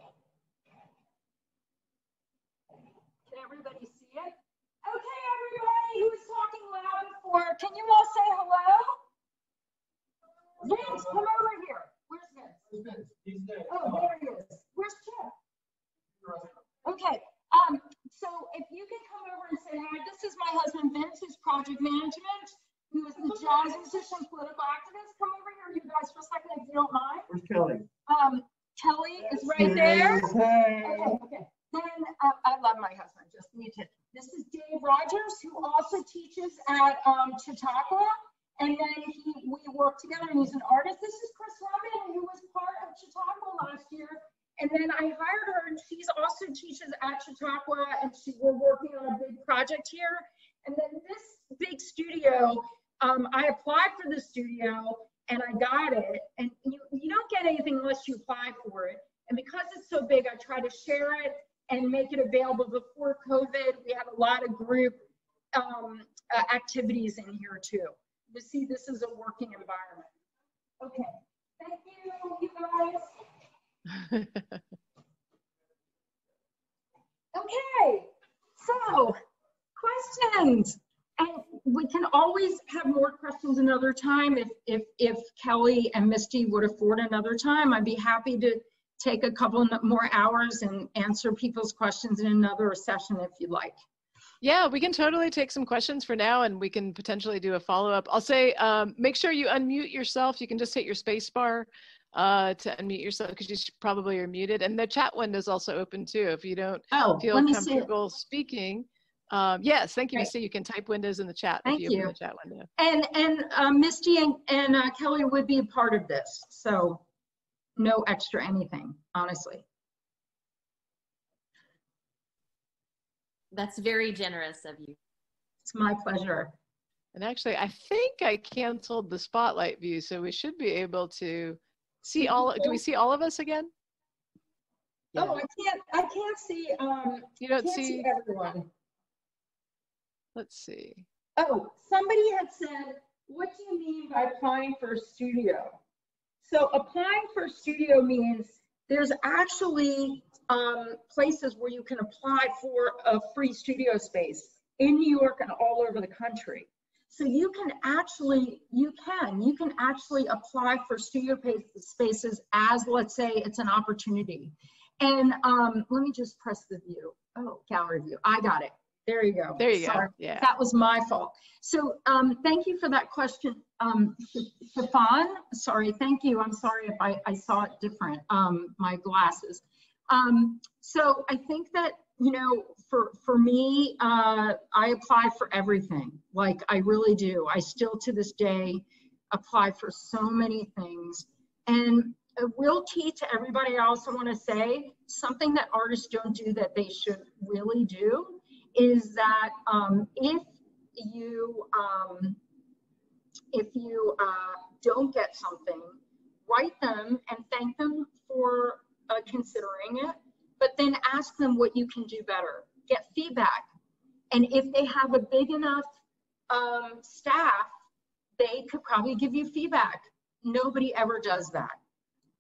S2: Can everybody see it? Okay, everybody who was talking loud before, can you all say hello? Vince, come over here. Where's Vince? Where's Vince? He's there. Oh, there he is. Where's Chip? Okay. So if you can come over and say hi, this is my husband Vince, who's project management, who is the jazz musician, political activist. Come over here, you guys, for a second, if you don't mind. Where's Kelly? Kelly is right there. Hey. Okay. Then I love my husband. Just need to. This is Dave Rogers, who also teaches at Chautauqua, and then we work together, and he's an artist. This is Chris Lemon, who was part of Chautauqua last year. And then I hired her, and she's also teaches at Chautauqua, and we're working on a big project here. And then this big studio, I applied for the studio, and I got it. And you don't get anything unless you apply for it. And because it's so big, I try to share it and make it available. Before COVID, we had a lot of group activities in here too. You see, this is a working environment. Okay, thank you guys. Okay, so questions, and we can always have more questions another time. If Kelly and Misty would afford another time, I'd be happy to take a couple more hours and answer people's questions in another session if you'd like.
S1: Yeah, we can totally take some questions for now, and we can potentially do a follow-up. I'll say, make sure you unmute yourself. You can just hit your space bar to unmute yourself because you probably are muted. And the chat window is also open too. If you don't feel comfortable speaking. Yes, thank you, Misty. You can type windows in the chat if you open the chat window.
S2: And Misty and Kelly would be a part of this. So no extra anything, honestly.
S3: That's very generous of you.
S2: It's my pleasure.
S1: And actually, I think I canceled the spotlight view, so we should be able to see all. Do we see all of us again?
S2: Yeah. Oh, I can't see.
S1: You don't see
S2: everyone.
S1: Let's see.
S2: Oh, somebody had said, what do you mean by applying for a studio? So applying for a studio means there's actually places where you can apply for a free studio space in New York and all over the country. So you can actually apply for studio spaces as, let's say, it's an opportunity. And let me just press the view. Oh, gallery view. I got it. There you go.
S1: There you
S2: Sorry.
S1: go. Yeah.
S2: That was my fault. So thank you for that question. Stefan, sorry, thank you. I'm sorry if I saw it different, my glasses. So I think that, you know, for me, I apply for everything. Like, I really do. I still to this day apply for so many things. And a real key to everybody, I also want to say, something that artists don't do that they should really do is that if you don't get something, write them and thank them for considering it, but then ask them what you can do better. Get feedback. And if they have a big enough staff, they could probably give you feedback. Nobody ever does that.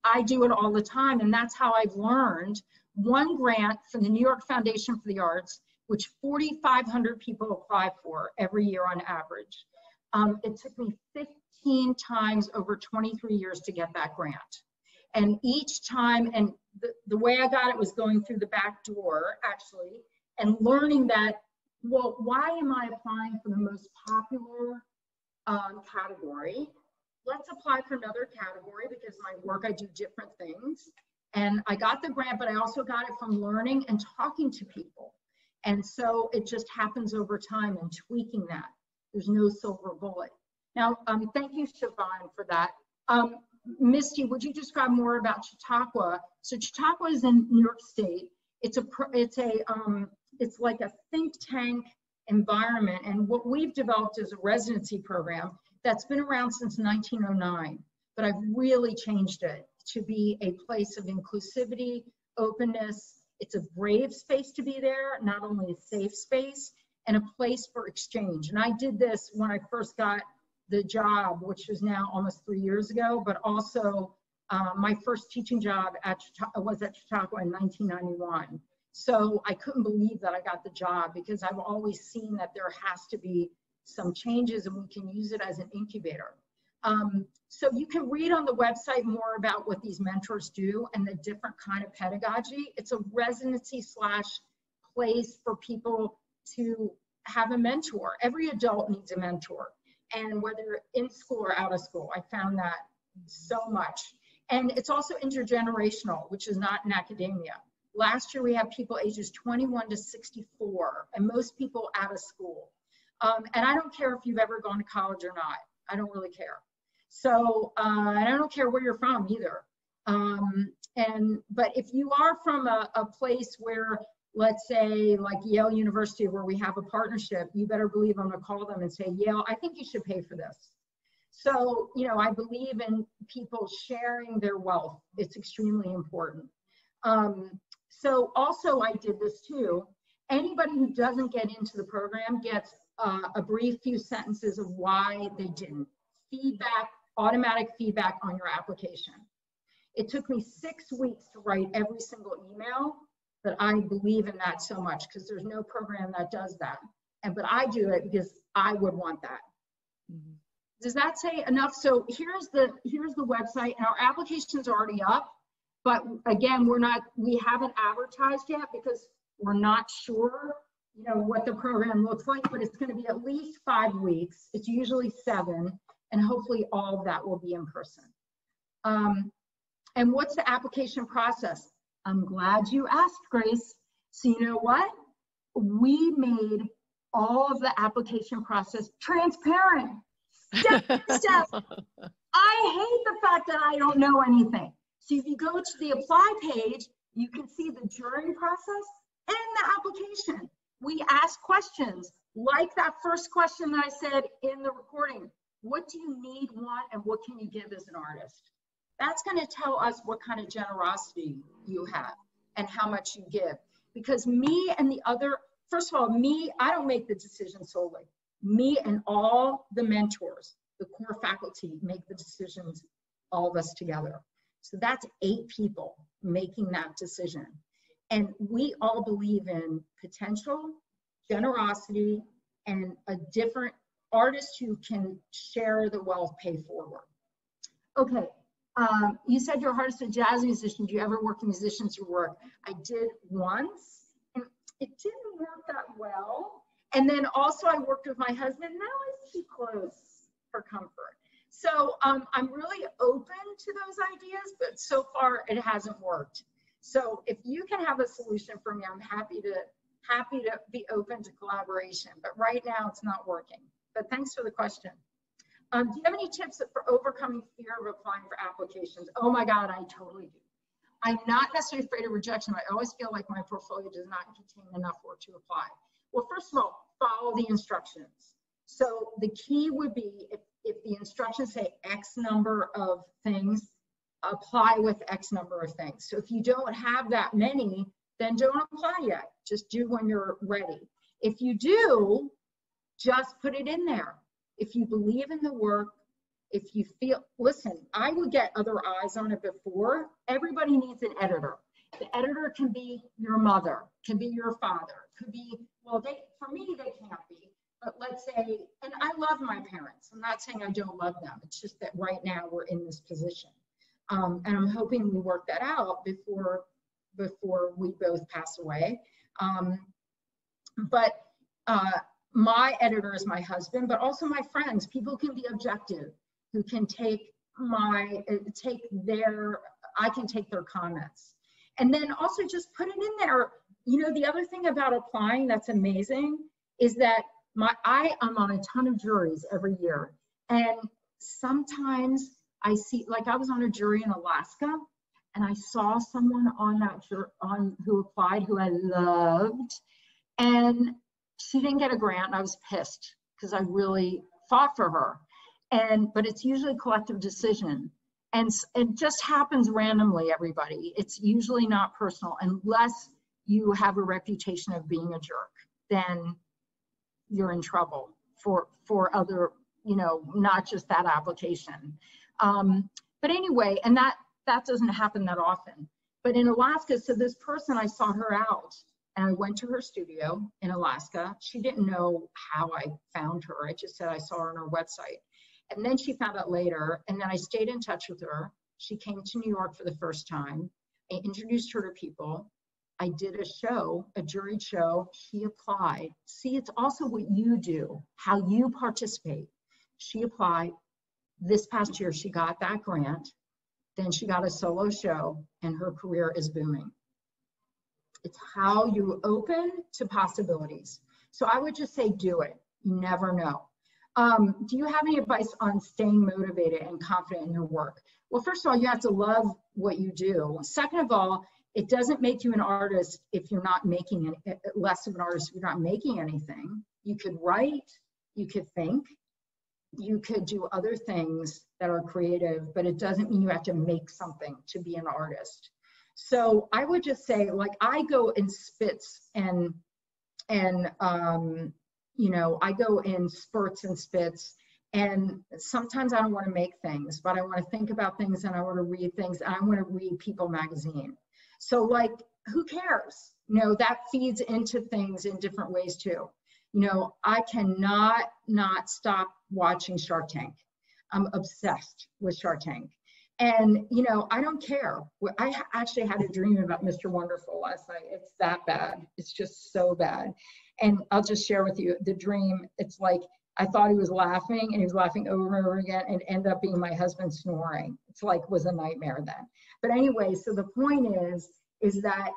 S2: I do it all the time, and that's how I've learned. One grant from the New York Foundation for the Arts, which 4,500 people apply for every year on average. It took me 15 times over 23 years to get that grant. And each time, and the way I got it was going through the back door, actually, and learning that, well, why am I applying for the most popular category? Let's apply for another category, because my work, I do different things. And I got the grant, but I also got it from learning and talking to people. And so it just happens over time and tweaking that. There's no silver bullet. Now, thank you, Siobhan, for that. Misty, would you describe more about Chautauqua? So Chautauqua is in New York State. It's like a think tank environment. And what we've developed is a residency program that's been around since 1909, but I've really changed it to be a place of inclusivity, openness. It's a brave space to be there, not only a safe space, and a place for exchange. And I did this when I first got the job, which is now almost 3 years ago, but also my first teaching job was at Chautauqua in 1991. So I couldn't believe that I got the job, because I've always seen that there has to be some changes and we can use it as an incubator. So you can read on the website more about what these mentors do and the different kind of pedagogy. It's a residency / place for people to have a mentor. Every adult needs a mentor. And whether you're in school or out of school, I found that so much. And it's also intergenerational, which is not in academia. Last year, we had people ages 21 to 64, and most people out of school. And I don't care if you've ever gone to college or not. I don't really care. So, and I don't care where you're from either. But if you are from a place where, let's say like Yale University, where we have a partnership, you better believe I'm gonna call them and say, Yale, I think you should pay for this. So, you know, I believe in people sharing their wealth. It's extremely important. So also I did this too. Anybody who doesn't get into the program gets a brief few sentences of why they didn't. Feedback, automatic feedback on your application. It took me 6 weeks to write every single email, but I believe in that so much, because there's no program that does that. But I do it because I would want that. Mm-hmm. Does that say enough? So here's the website, and our application's already up, but again, we haven't advertised yet because we're not sure, you know, what the program looks like, but it's going to be at least 5 weeks. It's usually 7, and hopefully all of that will be in person. And what's the application process? I'm glad you asked, Grace. So you know what? We made all of the application process transparent. Step by step. I hate the fact that I don't know anything. So if you go to the apply page, you can see the jury process and the application. We ask questions like that first question that I said in the recording. What do you need, want, and what can you give as an artist? That's going to tell us what kind of generosity you have and how much you give. Because me and the other, first of all, I don't make the decision solely. Me and all the mentors, the core faculty, make the decisions, all of us together. So that's 8 people making that decision. And we all believe in potential, generosity, and a different artist who can share the wealth, pay forward. Okay, you said you're hardest a jazz musician. Do you ever work with musicians who work? I did once, and it didn't work that well. And then also I worked with my husband. Now it's too close for comfort. So I'm really open to those ideas, but so far it hasn't worked. So if you can have a solution for me, I'm happy to be open to collaboration. But right now it's not working. But thanks for the question. Do you have any tips for overcoming fear of applying for applications? Oh my God, I totally do. I'm not necessarily afraid of rejection, but I always feel like my portfolio does not contain enough work to apply. Well, first of all, follow the instructions. So the key would be if the instructions say X number of things, apply with X number of things. So if you don't have that many, then don't apply yet. Just do when you're ready. If you do, just put it in there. If you believe in the work, if you feel, listen, I would get other eyes on it before. Everybody needs an editor. The editor can be your mother, can be your father, could be, well, for me, they can't be. But let's say, and I love my parents. I'm not saying I don't love them. It's just that right now we're in this position. And I'm hoping we work that out before we both pass away. My editor is my husband, but also my friends. People can be objective, who can I can take their comments. And then also just put it in there. You know, the other thing about applying that's amazing is that I'm on a ton of juries every year. And sometimes I see, like I was on a jury in Alaska, and I saw someone on that who applied who I loved, and she didn't get a grant, and I was pissed because I really fought for her. But it's usually a collective decision, and it just happens randomly, everybody. It's usually not personal unless you have a reputation of being a jerk. Then you're in trouble for other, you know, not just that application. But anyway, and that doesn't happen that often. But in Alaska, so this person, I saw her out, and I went to her studio in Alaska. She didn't know how I found her. I just said I saw her on her website. And then she found out later, and then I stayed in touch with her. She came to New York for the first time. I introduced her to people. I did a show, a juried show. She applied. See, it's also what you do, how you participate. She applied. This past year, she got that grant. Then she got a solo show, and her career is booming. It's how you open to possibilities. So I would just say do it. You never know. Do you have any advice on staying motivated and confident in your work? Well, first of all, you have to love what you do. Second of all, it doesn't make you an artist if you're not making less of an artist if you're not making anything. You could write, you could think, you could do other things that are creative, but it doesn't mean you have to make something to be an artist. So I would just say, like, I go in spits and you know, I go in spurts and spits, and sometimes I don't want to make things, but I want to think about things, and I want to read things, and I want to read People magazine. So, like, who cares? You know, that feeds into things in different ways too. You know, I cannot not stop watching Shark Tank. I'm obsessed with Shark Tank. And, you know, I don't care. I actually had a dream about Mr. Wonderful last night. It's that bad. It's just so bad. And I'll just share with you the dream. It's like, I thought he was laughing, and he was laughing over and over again, and it ended up being my husband snoring. It's like, was a nightmare then. But anyway, so the point is that,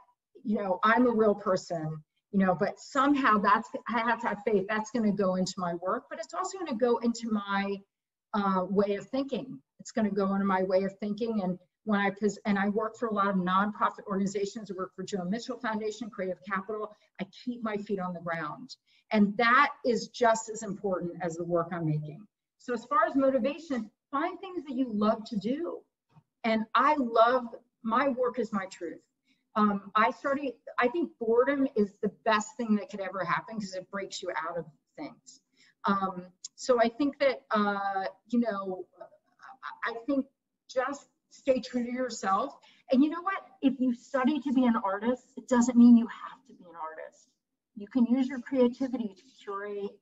S2: you know, I'm a real person, you know, but somehow I have to have faith. That's going to go into my work, but it's also going to go into my way of thinking. It's going to go into my way of thinking. And when I work for a lot of nonprofit organizations. I work for Joe Mitchell Foundation, Creative Capital. I keep my feet on the ground. And that is just as important as the work I'm making. So as far as motivation, find things that you love to do. And my work is my truth. I think boredom is the best thing that could ever happen because it breaks you out of things. So I think that, you know, I think just stay true to yourself. And you know what? If you study to be an artist, it doesn't mean you have to be an artist. You can use your creativity to curate,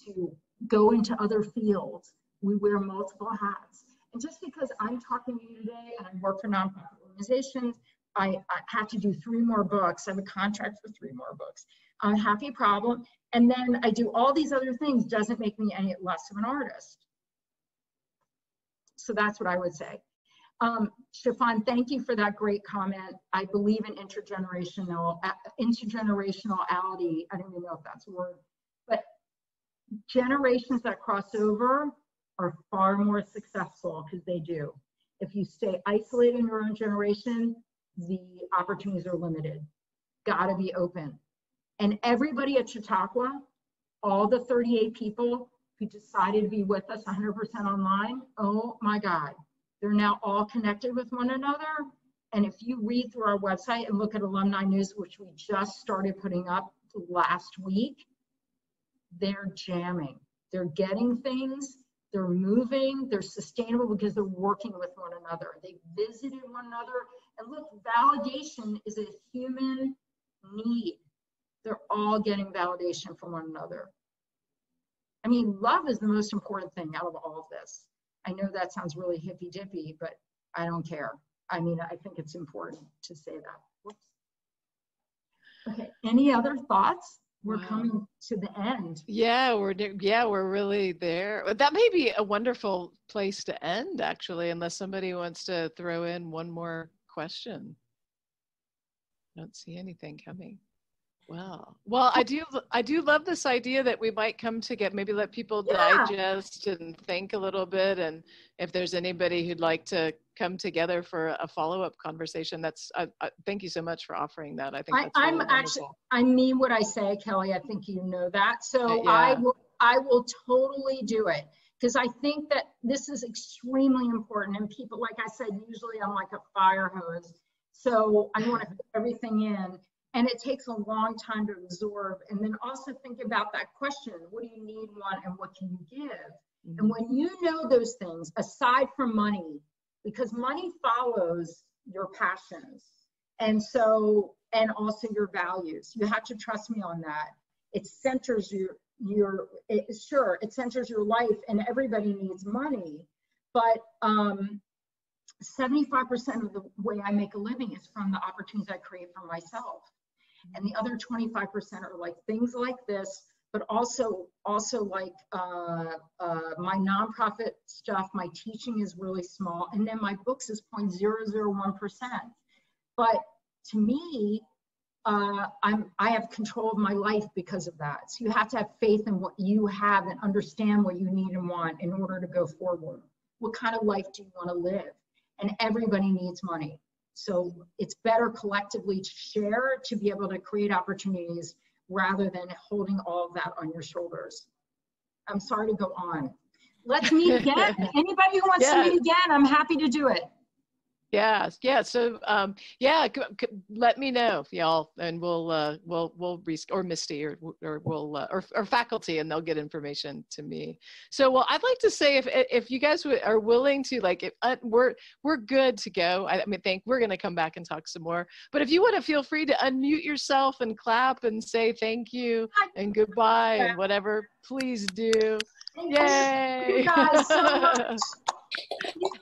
S2: to go into other fields. We wear multiple hats. And just because I'm talking to you today and I work for nonprofit organizations, I have to do 3 more books. I have a contract for 3 more books. Happy problem. And then I do all these other things, doesn't make me any less of an artist. So that's what I would say. Chiffon, thank you for that great comment. I believe in intergenerationality. I don't even know if that's a word, but generations that cross over are far more successful because they do. If you stay isolated in your own generation, the opportunities are limited. Got to be open. And everybody at Chautauqua, all the 38 people who decided to be with us 100% online, oh my God, they're now all connected with one another. And if you read through our website and look at alumni news, which we just started putting up last week, they're jamming. They're getting things, they're moving, they're sustainable because they're working with one another. They visited one another. And look, validation is a human need. They're all getting validation from one another. I mean, love is the most important thing out of all of this. I know that sounds really hippy dippy, but I don't care. I mean, I think it's important to say that. Whoops. Okay, any other thoughts? We're coming to the end.
S1: Yeah, we're really there. That may be a wonderful place to end, actually, unless somebody wants to throw in one more question. I don't see anything coming. Well, I do love this idea that we might come together, maybe let people digest and think a little bit, and if there's anybody who'd like to come together for a follow-up conversation, that's thank you so much for offering that. I think that's really wonderful.
S2: I mean what I say, Kelly. I think you know that. So I will totally do it, because I think that this is extremely important, and people, like I said, usually I'm like a fire hose, so I want to put everything in. And it takes a long time to absorb. And then also think about that question, what do you need, want, and what can you give? Mm-hmm. And when you know those things, aside from money, because money follows your passions. And so, and also your values. You have to trust me on that. It centers it centers your life, and everybody needs money. But 75% of the way I make a living is from the opportunities I create for myself. And the other 25% are like things like this, but also like my nonprofit stuff. My teaching is really small, and then my books is 0.001%. But to me, I have control of my life because of that. So you have to have faith in what you have and understand what you need and want in order to go forward. What kind of life do you want to live? And everybody needs money. So it's better collectively to share, to be able to create opportunities rather than holding all of that on your shoulders. I'm sorry to go on. Let's meet again. Anybody who wants to meet again, I'm happy to do it.
S1: Yeah. So let me know, y'all, and we'll or Misty or we'll or faculty, and they'll get information to me. So, well, I'd like to say if you guys are willing to, like, we're good to go. I mean, we're going to come back and talk some more. But if you want to, feel free to unmute yourself and clap and say thank you and goodbye and whatever. Please do. Yay!
S2: Thank you guys so much.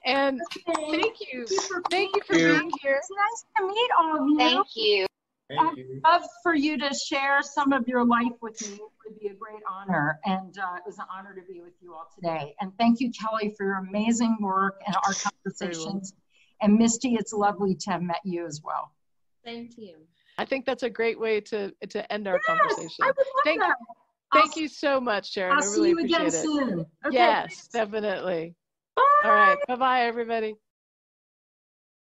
S1: And thank you for being here.
S2: It's nice to meet all of you.
S3: Thank you.
S2: I'd love for you to share some of your life with me. It would be a great honor. And it was an honor to be with you all today. And thank you, Kelly, for your amazing work and our conversations. And Misty, it's lovely to have met you as well.
S3: Thank you.
S1: I think that's a great way to end our conversation.
S2: I would love that.
S1: Thank you so much, Sharon.
S2: I'll see you again soon.
S1: Okay, yes, thanks. Definitely.
S2: Bye.
S1: All right. Bye-bye, everybody.